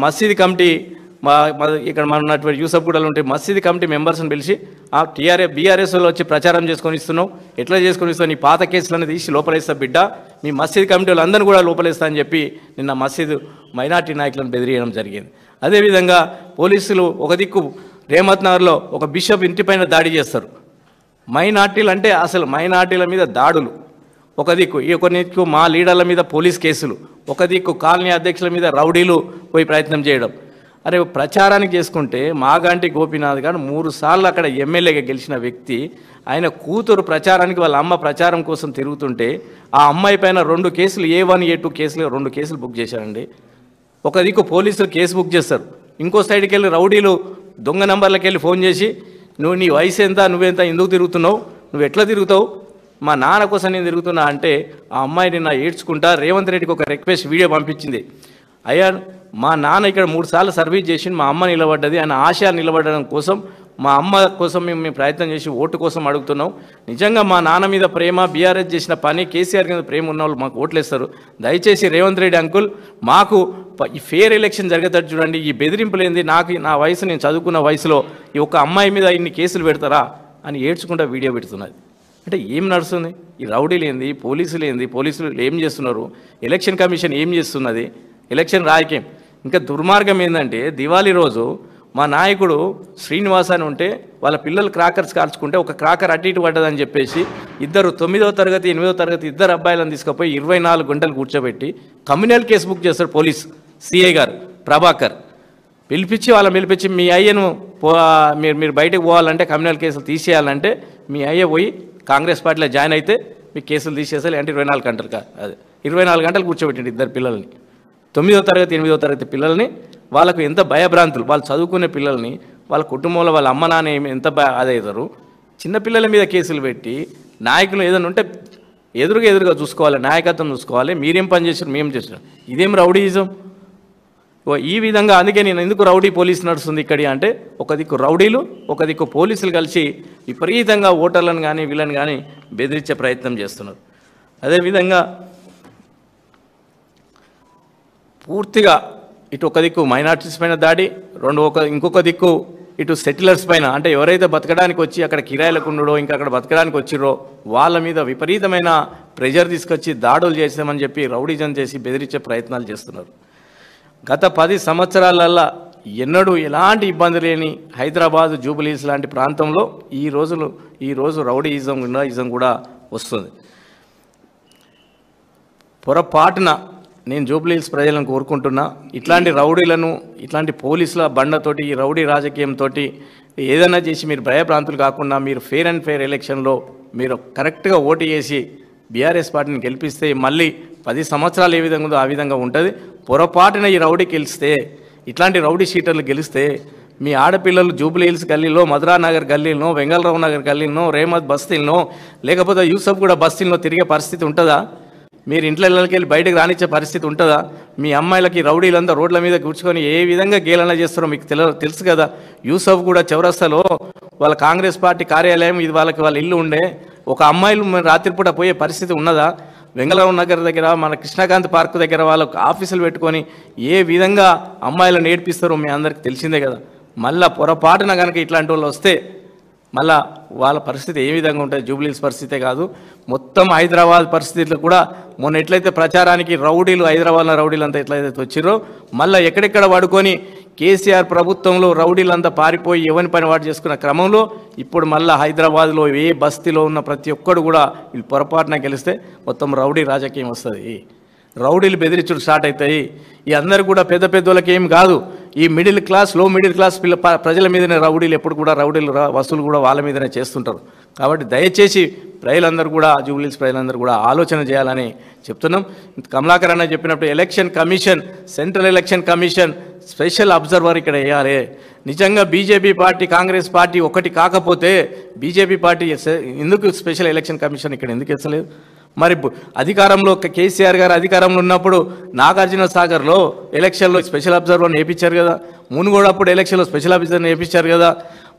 మసీద్ కమిటీ ఇక్కడ మన ఉన్నటువంటి యూసఫ్గూడలో ఉంటే మసీద్ కమిటీ మెంబర్స్ని పిలిచి ఆ బీఆర్ఎస్లో వచ్చి ప్రచారం చేసుకొని ఇస్తున్నావు, ఎట్లా చేసుకొని ఇస్తావు, నీ పాత కేసులను తీసి లోపలేస్తా బిడ్డ, మీ మసీద్ కమిటీ వాళ్ళందరినీ కూడా లోపలేస్తా అని చెప్పి నిన్న మసీద్ మైనార్టీ నాయకులను బెదిరియడం జరిగింది. అదేవిధంగా పోలీసులు ఒక దిక్కు రేమత్ నగర్లో ఒక బిషప్ ఇంటిపైన దాడి చేస్తారు. మైనార్టీలు అంటే అసలు మైనార్టీల మీద దాడులు ఒక దిక్కు, దిక్కు మా లీడర్ల మీద పోలీస్ కేసులు, ఒక దిక్కు కాలనీ అధ్యక్షుల మీద రౌడీలు పోయి ప్రయత్నం చేయడం. అరే ప్రచారానికి చేసుకుంటే మాగంటి గోపీనాథ్ గారు 3 సార్లు అక్కడ ఎమ్మెల్యేగా గెలిచిన వ్యక్తి, ఆయన కూతురు ప్రచారానికి వాళ్ళ అమ్మ ప్రచారం కోసం తిరుగుతుంటే ఆ అమ్మాయి పైన 2 కేసులు A1 A2 కేసులు 2 కేసులు బుక్ చేశారండి. ఒక దిక్కు పోలీసులు కేసు బుక్ చేస్తారు, ఇంకో సైడ్కి వెళ్ళి రౌడీలు దొంగ నంబర్లకు వెళ్ళి ఫోన్ చేసి నీ వయసు ఎంత, నువ్వెంత, ఎందుకు తిరుగుతున్నావు, నువ్వు ఎట్లా తిరుగుతావు, మా నాన్న కోసం నేను తిరుగుతున్నా అంటే ఆ అమ్మాయి నిన్న ఏడ్చుకుంటా రేవంత్ రెడ్డికి ఒక రిక్వెస్ట్ వీడియో పంపించింది. అయ్యా మా నాన్న ఇక్కడ 3 సార్లు సర్వీస్ చేసి మా అమ్మ నిలబడ్డది, ఆయన ఆశయాలు నిలబడడం కోసం మా అమ్మ కోసం మేము ప్రయత్నం చేసి ఓటు కోసం అడుగుతున్నాం. నిజంగా మా నాన్న మీద ప్రేమ, బీఆర్ఎస్ చేసిన పని, కేసీఆర్ మీద ప్రేమ ఉన్న వాళ్ళు మాకు ఓట్లేస్తారు. దయచేసి రేవంత్ రెడ్డి అంకుల్ మాకు ఈ ఫేర్ ఎలక్షన్ జరగేటట్టు చూడండి. ఈ బెదిరింపులేంది, నా వయసు, నేను చదువుకున్న వయసులో ఈ ఒక్క అమ్మాయి మీద ఇన్ని కేసులు పెడతారా అని ఏడ్చుకుంటా వీడియో పెడుతున్నది. అంటే ఏం నడుస్తుంది? ఈ రౌడీలు ఏంది, పోలీసులు ఏంది, పోలీసులు ఏం చేస్తున్నారు, ఎలక్షన్ కమిషన్ ఏం చేస్తున్నది, ఎలక్షన్ రాజకీయం. ఇంకా దుర్మార్గం ఏంటంటే దివాళీ రోజు మా నాయకుడు శ్రీనివాస్ అని ఉంటే వాళ్ళ పిల్లలు క్రాకర్స్ కాల్చుకుంటే ఒక క్రాకర్ అటు ఇటు పడ్డదని చెప్పేసి ఇద్దరు 9వ తరగతి 8వ తరగతి ఇద్దరు అబ్బాయిలను తీసుకుపోయి 24 గంటలు కూర్చోబెట్టి కమ్యూనల్ కేసు బుక్ చేస్తాడు పోలీస్ సిఐ గారు ప్రభాకర్. పిలిపించి మీ అయ్యను మీరు బయటకు పోవాలంటే, కమ్యూనల్ కేసులు తీసేయాలంటే మీ అయ్య పోయి కాంగ్రెస్ పార్టీలో జాయిన్ అయితే మీ కేసులు తీసేసాలి అంటే 24 గంటలు అదే 24 గంటలు కూర్చోబెట్టండి ఇద్దరు పిల్లల్ని, 9వ తరగతి 8వ తరగతి పిల్లల్ని. వాళ్ళకు ఎంత భయభ్రాంతులు, వాళ్ళు చదువుకునే పిల్లల్ని, వాళ్ళ కుటుంబంలో వాళ్ళ అమ్మ నాన్న ఎంత అదవుతారు. చిన్నపిల్లల మీద కేసులు పెట్టి నాయకులు ఏదైనా ఉంటే ఎదురుగా చూసుకోవాలి, నాయకత్వం చూసుకోవాలి. మీరేం పని చేశారు, మేము చేసాం, ఇదేం రౌడీయిజం? ఈ విధంగా అందుకే నేను ఎందుకు రౌడీ పోలీస్ నడుస్తుంది ఇక్కడి అంటే, ఒక దిక్కు రౌడీలు, ఒక దిక్కు పోలీసులు కలిసి విపరీతంగా ఓటర్లను కానీ వీళ్ళని కానీ బెదిరించే ప్రయత్నం చేస్తున్నారు. అదేవిధంగా పూర్తిగా ఇటు ఒక దిక్కు మైనార్టీస్ పైన దాడి, ఇంకొక దిక్కు ఇటు సెటిలర్స్ పైన, అంటే ఎవరైతే బతకడానికి వచ్చి అక్కడ కిరాయిలకు ఉండడో ఇంకా అక్కడ బతకడానికి వచ్చిరో వాళ్ళ మీద విపరీతమైన ప్రెజర్ తీసుకొచ్చి దాడులు చేసామని చెప్పి రౌడీజం చేసి బెదిరించే ప్రయత్నాలు చేస్తున్నారు. గత 10 సంవత్సరాలల్లా ఎన్నడూ ఎలాంటి ఇబ్బంది లేని హైదరాబాద్ జూబిలీస్ లాంటి ప్రాంతంలో ఈరోజు రౌడీయిజం గుండాయిజం కూడా వస్తుంది. పొరపాటున నేను జూబిలీస్ ప్రజలను కోరుకుంటున్నా, ఇట్లాంటి రౌడీలను, ఇట్లాంటి పోలీసుల బండతోటి, ఈ రౌడీ రాజకీయంతో ఏదైనా చేసి మీరు భయభ్రాంతులు కాకుండా మీరు ఫేర్ అండ్ ఫేర్ ఎలక్షన్లో మీరు కరెక్ట్గా ఓటు చేసి బీఆర్ఎస్ పార్టీని గెలిపిస్తే మళ్ళీ 10 సంవత్సరాలు ఏ విధంగా ఉందో ఆ విధంగా ఉంటుంది. పొరపాటున ఈ రౌడీ గెలిస్తే, ఇట్లాంటి రౌడీ షీటర్లు గెలిస్తే మీ ఆడపిల్లలు జూబిలీహిల్స్ గల్లీలో, మధురానగర్ గల్లీలో, వెంగళరావు నగర్ గల్లీలో, రేమత్ బస్తీల్లో, లేకపోతే యూసఫ్ కూడా బస్తీల్లో తిరిగే పరిస్థితి ఉంటుందా? మీరు ఇంట్లోకి వెళ్ళి బయటకు రానిచ్చే పరిస్థితి ఉంటుందా? మీ అమ్మాయిలకి రౌడీలంతా రోడ్ల మీద కూర్చుకొని ఏ విధంగా గేలన చేస్తారో మీకు తెలుసు కదా. యూసఫ్ కూడా చౌరస్తాలో వాళ్ళ కాంగ్రెస్ పార్టీ కార్యాలయం, ఇది వాళ్ళ ఇల్లు ఉండే, ఒక అమ్మాయిలు రాత్రిపూట పోయే పరిస్థితి ఉన్నదా? వెంగళరావు నగర్ దగ్గర, మన కృష్ణకాంత్ పార్క్ దగ్గర వాళ్ళకు ఆఫీసులు పెట్టుకొని ఏ విధంగా అమ్మాయిలను నేర్పిస్తారో మీ అందరికీ తెలిసిందే కదా. మళ్ళీ పొరపాటున కనుక ఇట్లాంటి వాళ్ళు వస్తే మళ్ళా వాళ్ళ పరిస్థితి ఏ విధంగా ఉంటుంది? జూబిలీస్ పరిస్థితే కాదు, మొత్తం హైదరాబాద్ పరిస్థితులు కూడా మొన్న ఎట్లయితే ప్రచారానికి రౌడీలు, హైదరాబాద్లో రౌడీలు అంతా ఎట్లయితే వచ్చిర్రో మళ్ళీ ఎక్కడెక్కడ పడుకొని కేసీఆర్ ప్రభుత్వంలో రౌడీలంతా పారిపోయి ఎవరి పని వాడు చేసుకున్న క్రమంలో ఇప్పుడు మళ్ళీ హైదరాబాద్లో ఏ బస్తీలో ఉన్న ప్రతి ఒక్కడు కూడా వీళ్ళు పొరపాటున గెలిస్తే మొత్తం రౌడీ రాజకీయం వస్తుంది. రౌడీలు బెదిరించుడు స్టార్ట్ అవుతాయి. ఈ అందరు కూడా పెద్ద పెద్దోళ్ళకి ఏం కాదు, ఈ మిడిల్ క్లాస్, లో మిడిల్ క్లాస్ ప్రజల మీదనే రౌడీలు, ఎప్పుడు కూడా రౌడీలు వసూలు కూడా వాళ్ళ మీదనే చేస్తుంటారు. కాబట్టి దయచేసి ప్రజలందరూ కూడా, జూబిలీస్ ప్రజలందరూ కూడా ఆలోచన చేయాలని చెప్తున్నాం. కమలాకర్ అన్న చెప్పినప్పుడు election commission, central election commission special observer ఇక్కడ వేయాలి. నిజంగా బీజేపీ పార్టీ, కాంగ్రెస్ పార్టీ ఒకటి కాకపోతే బీజేపీ పార్టీ ఎందుకు స్పెషల్ ఎలక్షన్ కమిషన్ ఇక్కడ ఎందుకు వేస్తలేదు? మరి అధికారంలో కేసీఆర్ గారు అధికారంలో ఉన్నప్పుడు నాగార్జున సాగర్లో ఎలక్షన్లో స్పెషల్ అబ్జర్వర్ని వేయించారు కదా, మునుగోడప్పుడు ఎలక్షన్లో స్పెషల్ ఆఫీసర్ని వేయించారు కదా,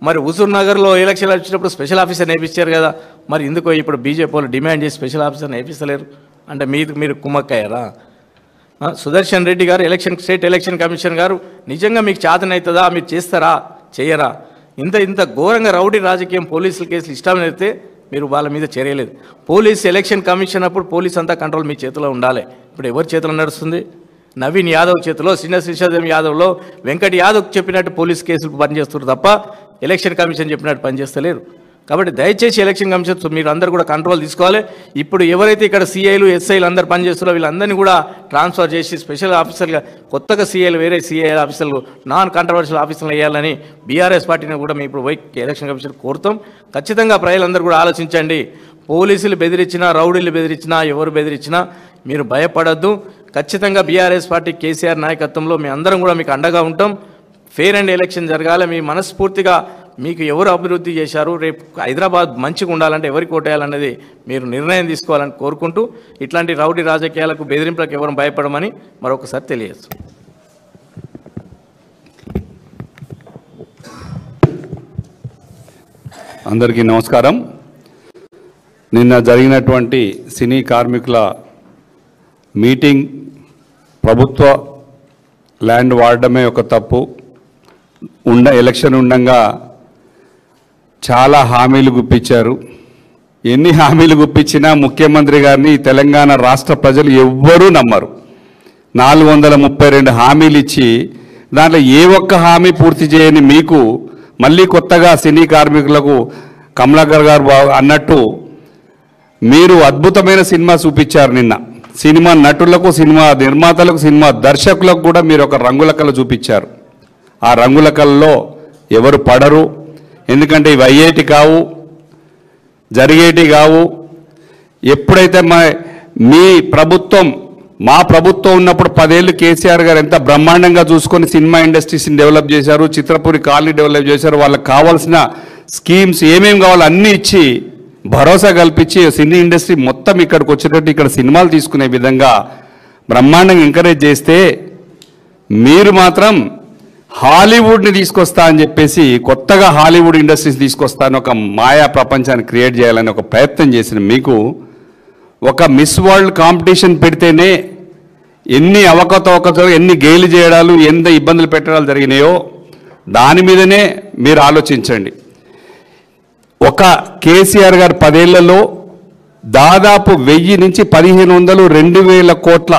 మరి హుజూర్ నగర్లో ఎలక్షన్లు వచ్చినప్పుడు స్పెషల్ ఆఫీసర్ని వేయించారు కదా. మరి ఎందుకో ఇప్పుడు బీజేపీ వాళ్ళు డిమాండ్ చేసి స్పెషల్ ఆఫీసర్ని వేయిస్తలేరు అంటే మీరు కుమ్మక్కయ్యారా? సుదర్శన్ రెడ్డి గారు స్టేట్ ఎలక్షన్ కమిషన్ గారు నిజంగా మీకు చేతనవుతుందా? మీరు చేస్తారా, చేయరా? ఇంత ఘోరంగా రౌడీ రాజకీయం, పోలీసుల కేసులు ఇష్టం అయితే మీరు వాళ్ళ మీద చర్యలేదు. పోలీస్ ఎలక్షన్ కమిషన్ అప్పుడు పోలీస్ అంతా కంట్రోల్ మీ చేతిలో ఉండాలి. ఇప్పుడు ఎవరి చేతిలో నడుస్తుంది? నవీన్ యాదవ్ చేతిలో, శ్రీశైలం యాదవ్లో, వెంకట్ యాదవ్ చెప్పినట్టు పోలీస్ కేసులు పనిచేస్తున్నారు తప్ప ఎలక్షన్ కమిషన్ చెప్పినట్టు పనిచేస్తలేరు. కాబట్టి దయచేసి ఎలక్షన్ కమిషన్ మీరు అందరూ కూడా కంట్రోల్ తీసుకోవాలి. ఇప్పుడు ఎవరైతే ఇక్కడ సిఐలు, ఎస్ఐలు అందరు పనిచేస్తున్నారో వీళ్ళందరినీ కూడా ట్రాన్స్ఫర్ చేసి స్పెషల్ ఆఫీసర్గా కొత్తగా సిఐలు, వేరే సిఐ ఆఫీసర్లు, నాన్ కాంట్రవర్షియల్ ఆఫీసర్లు వేయాలని బీఆర్ఎస్ పార్టీని కూడా మేము ఇప్పుడు ఎలక్షన్ కమిషన్ కోరుతాం. ఖచ్చితంగా ప్రజలందరూ కూడా ఆలోచించండి. పోలీసులు బెదిరించినా, రౌడీలు బెదిరించినా, ఎవరు బెదిరించినా మీరు భయపడద్దు. ఖచ్చితంగా బీఆర్ఎస్ పార్టీ కేసీఆర్ నాయకత్వంలో మీ అందరం కూడా మీకు అండగా ఉంటాం. ఫెయిర్ అండ్ ఎలక్షన్ జరగాలి. మీ మనస్ఫూర్తిగా మీకు ఎవరు అభివృద్ధి చేశారు, రేపు హైదరాబాద్ మంచిగా ఉండాలంటే ఎవరికి ఓటేయాలనేది మీరు నిర్ణయం తీసుకోవాలని కోరుకుంటూ ఇట్లాంటి రౌడీ రాజకీయాలకు, బెదిరింపులకు ఎవరు భయపడమని మరొకసారి తెలియజేస్తాం. అందరికీ నమస్కారం. నిన్న జరిగినటువంటి సినీ కార్మికుల మీటింగ్ ప్రభుత్వ ల్యాండ్ వాడడమే ఒక తప్పు. ఎలక్షన్ ఉండగా చాలా హామీలు గుప్పించారు. ఎన్ని హామీలు గుప్పించినా ముఖ్యమంత్రి గారిని తెలంగాణ రాష్ట్ర ప్రజలు ఎవ్వరూ నమ్మరు. 432 హామీలు ఇచ్చి దాంట్లో ఏ ఒక్క హామీ పూర్తి చేయని మీకు మళ్ళీ కొత్తగా సినీ కార్మికులకు కమలాకర్ గారు అన్నట్టు మీరు అద్భుతమైన సినిమా చూపించారు. నిన్న సినిమా నటులకు, సినిమా నిర్మాతలకు, సినిమా దర్శకులకు కూడా మీరు ఒక రంగుల కళ చూపించారు. ఆ రంగుల కళలో ఎవరు పడరు. ఎందుకంటే ఇవి అయ్యేటి కావు, జరిగేటి కావు. ఎప్పుడైతే మీ ప్రభుత్వం, మా ప్రభుత్వం ఉన్నప్పుడు 10 ఏళ్ళు కేసీఆర్ గారు ఎంత బ్రహ్మాండంగా చూసుకొని సినిమా ఇండస్ట్రీస్ని డెవలప్ చేశారు, చిత్రపురి కాలనీ డెవలప్ చేశారు. వాళ్ళకి కావాల్సిన స్కీమ్స్ ఏమేమి కావాలో అన్నీ ఇచ్చి భరోసా కల్పించి సినీ ఇండస్ట్రీ మొత్తం ఇక్కడికి వచ్చేటట్టు ఇక్కడ సినిమాలు తీసుకునే విధంగా బ్రహ్మాండంగా ఎంకరేజ్ చేస్తే మీరు మాత్రం హాలీవుడ్ని తీసుకొస్తా అని చెప్పేసి కొత్తగా హాలీవుడ్ ఇండస్ట్రీస్ తీసుకొస్తాను ఒక మాయా ప్రపంచాన్ని క్రియేట్ చేయాలని ఒక ప్రయత్నం చేసిన మీకు ఒక మిస్ వరల్డ్ కాంపిటీషన్ పెడితేనే ఎన్ని అవకతవకలు, ఎన్ని గేలు చేయడాలు, ఎంత ఇబ్బందులు పెట్టడాలు జరిగినాయో దాని మీదనే మీరు ఆలోచించండి. ఒక కేసీఆర్ గారు 10 ఏళ్లలో దాదాపు 1000 నుంచి 1500, 2000 కోట్ల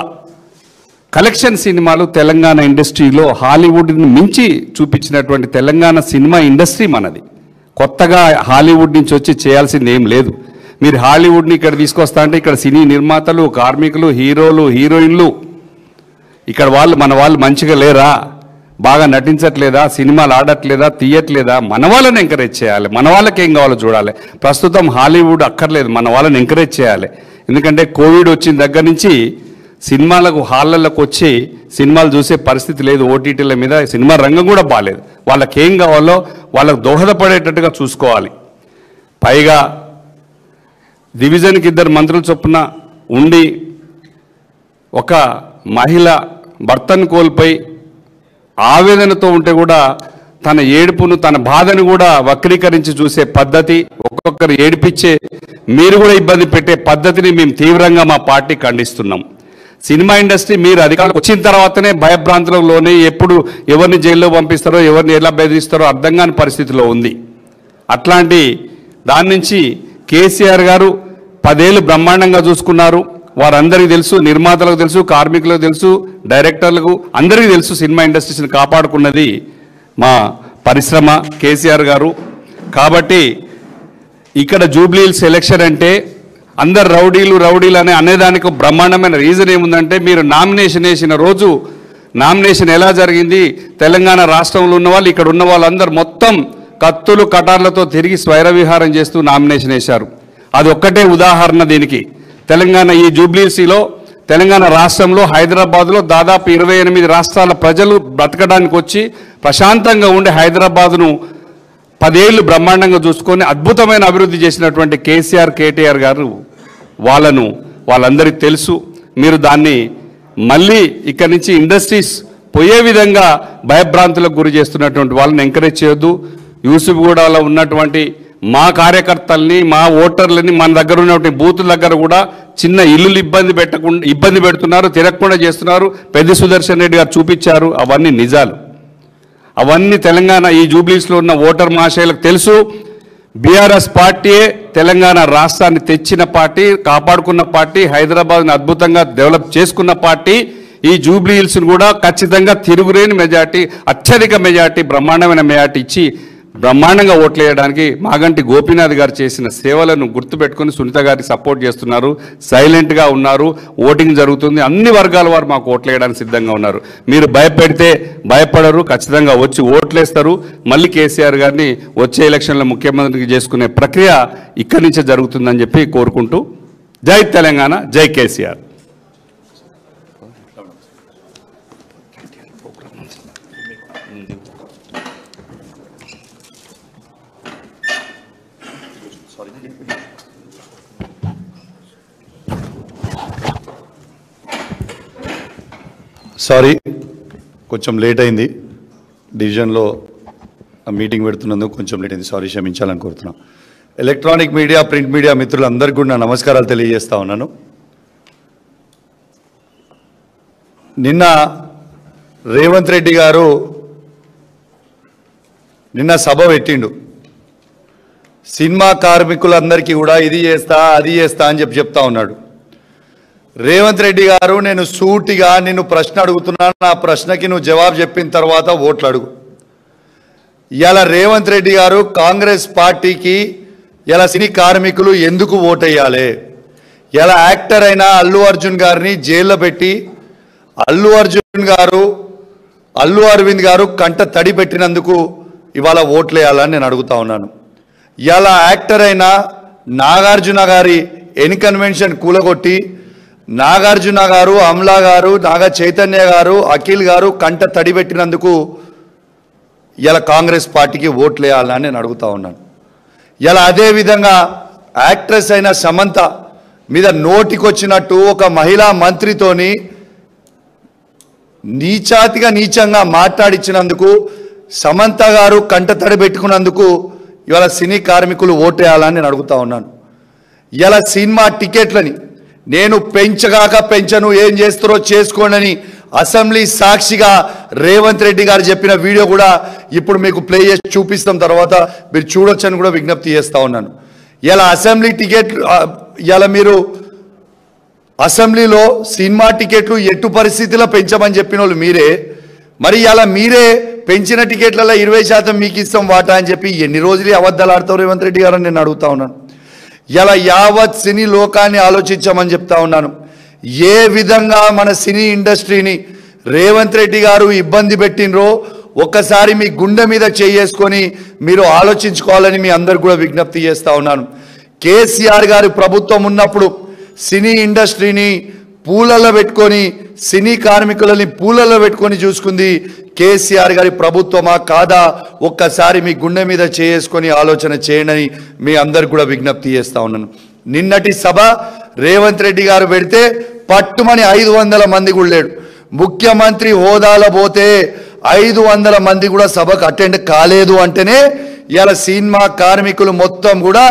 కలెక్షన్ సినిమాలు తెలంగాణ ఇండస్ట్రీలో హాలీవుడ్ని మించి చూపించినటువంటి తెలంగాణ సినిమా ఇండస్ట్రీ మనది. కొత్తగా హాలీవుడ్ నుంచి వచ్చి చేయాల్సింది ఏం లేదు. మీరు హాలీవుడ్ని ఇక్కడ తీసుకొస్తా అంటే ఇక్కడ సినీ నిర్మాతలు, కార్మికులు, హీరోలు, హీరోయిన్లు ఇక్కడ మన వాళ్ళు మంచిగా లేరా, బాగా నటించట్లేదా, సినిమాలు ఆడట్లేదా, తీయట్లేదా, మన వాళ్ళని ఎంకరేజ్ చేయాలి. మన వాళ్ళకి ఏం కావాలో చూడాలి. ప్రస్తుతం హాలీవుడ్ అక్కర్లేదు, మన వాళ్ళని ఎంకరేజ్ చేయాలి. ఎందుకంటే కోవిడ్ వచ్చిన దగ్గర నుంచి సినిమాలకు హాళ్ళకు వచ్చి సినిమాలు చూసే పరిస్థితి లేదు. ఓటీటీల మీద సినిమా రంగం కూడా బాగాలేదు. వాళ్ళకి ఏం కావాలో వాళ్ళకు దోహదపడేటట్టుగా చూసుకోవాలి. పైగా డివిజన్కి 2 మంత్రులు చొప్పున ఉండి ఒక మహిళ భర్తను కోల్పోయి ఆవేదనతో ఉంటే కూడా తన ఏడుపును, తన బాధను కూడా వక్రీకరించి చూసే పద్ధతి, ఒక్కొక్కరు ఏడిపించే మీరు కూడా ఇబ్బంది పెట్టే పద్ధతిని మేము తీవ్రంగా మా పార్టీ ఖండిస్తున్నాం. సినిమా ఇండస్ట్రీ మీరు అధికారులకు వచ్చిన తర్వాతనే భయభ్రాంతులలోనే ఎప్పుడు ఎవరిని జైల్లో పంపిస్తారో, ఎవరిని ఎలా బెదిరిస్తారో అర్థం కాని పరిస్థితిలో ఉంది. అట్లాంటి దాని నుంచి కేసీఆర్ గారు 10 ఏళ్ళు బ్రహ్మాండంగా చూసుకున్నారు. వారందరికీ తెలుసు, నిర్మాతలకు తెలుసు, కార్మికులకు తెలుసు, డైరెక్టర్లకు అందరికీ తెలుసు. సినిమా ఇండస్ట్రీస్ని కాపాడుకున్నది మా పరిశ్రమ కేసీఆర్ గారు. కాబట్టి ఇక్కడ జూబ్లీ హిల్స్ ఎలక్షన్ అంటే అందరు రౌడీలు అనేదానికి బ్రహ్మాండమైన రీజన్ ఏముందంటే మీరు నామినేషన్ వేసిన రోజు నామినేషన్ ఎలా జరిగింది, తెలంగాణ రాష్ట్రంలో ఉన్న వాళ్ళు, ఇక్కడ ఉన్న వాళ్ళందరూ మొత్తం కత్తులు కటార్లతో తిరిగి స్వైర విహారం చేస్తూ నామినేషన్ వేశారు. అది ఒక్కటే ఉదాహరణ దీనికి. తెలంగాణ ఈ జూబ్లీసీలో తెలంగాణ రాష్ట్రంలో హైదరాబాద్లో దాదాపు 28 రాష్ట్రాల ప్రజలు బ్రతకడానికి వచ్చి ప్రశాంతంగా ఉండే హైదరాబాద్ను 10 ఏళ్ళు బ్రహ్మాండంగా చూసుకొని అద్భుతమైన అభివృద్ధి చేసినటువంటి కేసీఆర్, కేటీఆర్ గారు వాళ్ళందరికీ తెలుసు. మీరు దాన్ని మళ్ళీ ఇక్కడి నుంచి ఇండస్ట్రీస్ పోయే విధంగా భయభ్రాంతులకు గురి చేస్తున్నటువంటి వాళ్ళని ఎంకరేజ్ చేయొద్దు. యూసుఫ్గూడలో ఉన్నటువంటి మా కార్యకర్తల్ని, మా ఓటర్లని, మన దగ్గర ఉన్నటువంటి బూతుల దగ్గర కూడా చిన్న ఇల్లులు ఇబ్బంది పెడుతున్నారు, తిరగకుండా చేస్తున్నారు. పెద్ద సుదర్శన్ రెడ్డి గారు చూపించారు. అవన్నీ నిజాలు. అవన్నీ తెలంగాణ ఈ జూబ్లీస్లో ఉన్న ఓటర్ మహాశయులకు తెలుసు. బీఆర్ఎస్ పార్టీయే తెలంగాణ రాష్ట్రాన్ని తెచ్చిన పార్టీ, కాపాడుకున్న పార్టీ, హైదరాబాద్ని అద్భుతంగా డెవలప్ చేసుకున్న పార్టీ. ఈ జూబ్లీ హిల్స్ను కూడా ఖచ్చితంగా తిరుగులేని మెజార్టీ, అత్యధిక మెజార్టీ, బ్రహ్మాండమైన మెజార్టీ ఇచ్చి బ్రహ్మాండంగా ఓట్లేయడానికి మాగంటి గోపీనాథ్ గారు చేసిన సేవలను గుర్తుపెట్టుకుని సునీత గారికి సపోర్ట్ చేస్తున్నారు. సైలెంట్గా ఉన్నారు. ఓటింగ్ జరుగుతుంది. అన్ని వర్గాల వారు మాకు ఓట్లేయడానికి సిద్ధంగా ఉన్నారు. మీరు భయపెడితే భయపడరు, ఖచ్చితంగా వచ్చి ఓట్లేస్తారు. మళ్ళీ కేసీఆర్ గారిని వచ్చే ఎలక్షన్లో ముఖ్యమంత్రికి చేసుకునే ప్రక్రియ ఇక్కడి నుంచే జరుగుతుందని చెప్పి కోరుకుంటూ, జై తెలంగాణ, జై కేసీఆర్. సారీ, కొంచెం లేట్ అయింది. డివిజన్లో మీటింగ్ పెడుతున్నందుకు కొంచెం లేట్ అయింది, సారీ, క్షమించాలని కోరుతున్నాం. ఎలక్ట్రానిక్ మీడియా, ప్రింట్ మీడియా మిత్రులందరికీ కూడా నా నమస్కారాలు తెలియజేస్తా ఉన్నాను. నిన్న రేవంత్ రెడ్డి గారు నిన్న సభ పెట్టిండు. సినిమా కార్మికులందరికీ కూడా ఇది చేస్తా అది చేస్తా అని చెప్తా ఉన్నాడు. రేవంత్ రెడ్డి గారు, నేను సూటిగా నిన్ను ప్రశ్న అడుగుతున్నాను, నా ప్రశ్నకి నువ్వు జవాబు చెప్పిన తర్వాత ఓట్లు అడుగు. ఇలా రేవంత్ రెడ్డి గారు కాంగ్రెస్ పార్టీకి ఇలా సినీ కార్మికులు ఎందుకు ఓటేయాలి? ఇలా యాక్టర్ అయిన అల్లు అర్జున్ గారిని జైల్లో పెట్టి అల్లు అర్జున్ గారు, అల్లు అరవింద్ గారు కంట తడి పెట్టినందుకు ఇవాళ ఓట్లేయాలని నేను అడుగుతా ఉన్నాను. ఇలా యాక్టర్ అయిన నాగార్జున గారి ఎన్కన్వెన్షన్ కూలగొట్టి నాగార్జున గారు, అమలా గారు, నాగ చైతన్య గారు, అఖిల్ గారు కంట తడి పెట్టినందుకు ఇలా కాంగ్రెస్ పార్టీకి ఓట్లేయాలని నేను అడుగుతా ఉన్నాను. ఇలా అదేవిధంగా యాక్ట్రెస్ అయిన సమంత మీద నోటికొచ్చినట్టు ఒక మహిళా మంత్రితోని నీచంగా మాట్లాడించినందుకు, సమంత గారు కంట తడి పెట్టుకున్నందుకు ఇవాళ సినీ కార్మికులు ఓటేయాలని నేను అడుగుతా ఉన్నాను. ఇలా సినిమా టికెట్లని నేను పెంచగాక పెంచను, ఏం చేస్తారో చేసుకోండి అసెంబ్లీ సాక్షిగా రేవంత్ రెడ్డి గారు చెప్పిన వీడియో కూడా ఇప్పుడు మీకు ప్లే చేసి చూపిస్తాం, తర్వాత మీరు చూడొచ్చని కూడా విజ్ఞప్తి చేస్తా ఉన్నాను. ఇలా అసెంబ్లీ టికెట్లు, ఇలా మీరు అసెంబ్లీలో సినిమా టికెట్లు ఎట్టు పరిస్థితిలో పెంచమని చెప్పిన వాళ్ళు మీరే, మరి ఇలా మీరే పెంచిన టికెట్లలో 20% మీకు ఇస్తాం వాటా అని చెప్పి ఎన్ని రోజులు అబద్ధాలు ఆడతావు రేవంత్ రెడ్డి గారు అని నేను అడుగుతా ఉన్నాను. ఇలా యావత్ సినీ లోకాన్ని ఆలోచించమని చెప్తా ఉన్నాను. ఏ విధంగా మన సినీ ఇండస్ట్రీని రేవంత్ రెడ్డి గారు ఇబ్బంది పెట్టినరో ఒక్కసారి మీ గుండె మీద చేసుకొని మీరు ఆలోచించుకోవాలని మీ అందరు కూడా విజ్ఞప్తి చేస్తా ఉన్నాను. కేసీఆర్ గారి ప్రభుత్వం ఉన్నప్పుడు సినీ ఇండస్ట్రీని పూలల్లో పెట్టుకొని, సినీ కార్మికులని పూలల్లో పెట్టుకొని చూసుకుంది కేసీఆర్ గారి ప్రభుత్వమా కాదా ఒక్కసారి మీ గుండె మీద చేసుకొని ఆలోచన చేయండి మీ అందరు కూడా విజ్ఞప్తి చేస్తా ఉన్నాను. నిన్నటి సభ రేవంత్ రెడ్డి గారు పెడితే పట్టుమని 500 మంది కూడా లేడు. ముఖ్యమంత్రి హోదాలో పోతే 500 మంది కూడా సభకు అటెండ్ కాలేదు అంటేనే ఇలా సినిమా కార్మికులు మొత్తం కూడా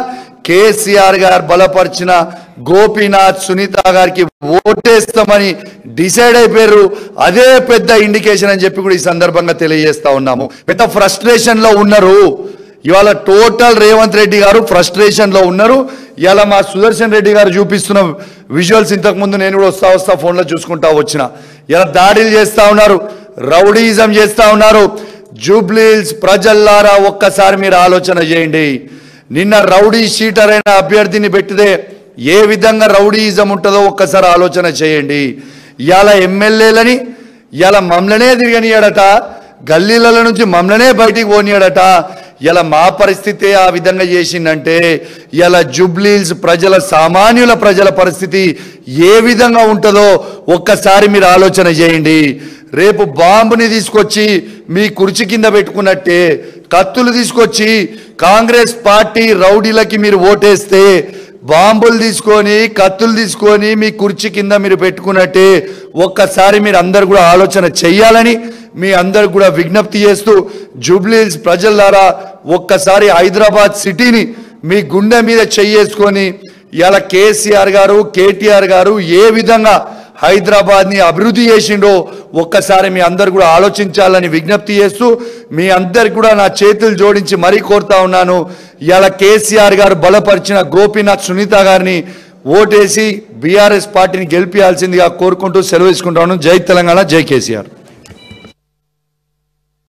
కేసీఆర్ గారు బలపరిచిన గోపీనాథ్, సునీత గారికి ఓటేస్తామని డిసైడ్ అయిపోయారు. అదే పెద్ద ఇండికేషన్ అని చెప్పి కూడా ఈ సందర్భంగా తెలియజేస్తా ఉన్నాము. పెద్ద ఫ్రస్ట్రేషన్ లో ఉన్నారు ఇవాళ. టోటల్ రేవంత్ రెడ్డి గారు ఫ్రస్ట్రేషన్ లో ఉన్నారు. ఇలా మా సుదర్శన్ రెడ్డి గారు చూపిస్తున్న విజువల్స్ ఇంతకుముందు నేను కూడా వస్తా ఫోన్లో చూసుకుంటా వచ్చిన. ఇలా దాడులు చేస్తా ఉన్నారు, రౌడీజం చేస్తా ఉన్నారు. జూబ్లీహిల్స్ ప్రజల్లారా ఒక్కసారి మీరు ఆలోచన చేయండి. నిన్న రౌడీ షీటర్ అయిన అభ్యర్థిని పెట్టితే ఏ విధంగా రౌడీయిజం ఉంటుందో ఒక్కసారి ఆలోచన చేయండి. ఇవాళ ఎమ్మెల్యేలని ఇలా మమ్మల్నే తిరగనియాడట, గల్లీల నుంచి మమ్మల్నే బయటికి పోనీయాడట. ఇలా మా పరిస్థితి ఆ విధంగా చేసిందంటే ఇలా జూబ్లీహిల్స్ ప్రజల, సామాన్యుల ప్రజల పరిస్థితి ఏ విధంగా ఉంటుందో ఒక్కసారి మీరు ఆలోచన చేయండి. రేపు బాంబుని తీసుకొచ్చి మీ కుర్చీ కింద పెట్టుకున్నట్టే, కత్తులు తీసుకొచ్చి కాంగ్రెస్ పార్టీ రౌడీలకి మీరు ఓటేస్తే, బాంబులు తీసుకొని కత్తులు తీసుకొని మీ కుర్చీ కింద మీరు పెట్టుకున్నట్టే ఒక్కసారి మీరు అందరు కూడా ఆలోచన చెయ్యాలని మీ అందరు కూడా విజ్ఞప్తి చేస్తూ, జూబ్లీహిల్స్ ప్రజల ద్వారా ఒక్కసారి హైదరాబాద్ సిటీని మీ గుండె మీద చేసుకొని ఇలా కేసీఆర్ గారు, కేటీఆర్ గారు ఏ విధంగా హైదరాబాద్ని అభివృద్ధి చేసిండో ఒక్కసారి మీ అందరు కూడా ఆలోచించాలని విజ్ఞప్తి చేస్తూ, మీ అందరికి కూడా నా చేతులు జోడించి మరీ కోరుతా ఉన్నాను. ఇలా కేసీఆర్ గారు బలపరిచిన గోపీనాథ్, సునీత గారిని ఓటేసి బీఆర్ఎస్ పార్టీని గెలిపించాల్సిందిగా కోరుకుంటూ సెలవు తీసుకుంటాను. జై తెలంగాణ, జై కేసీఆర్.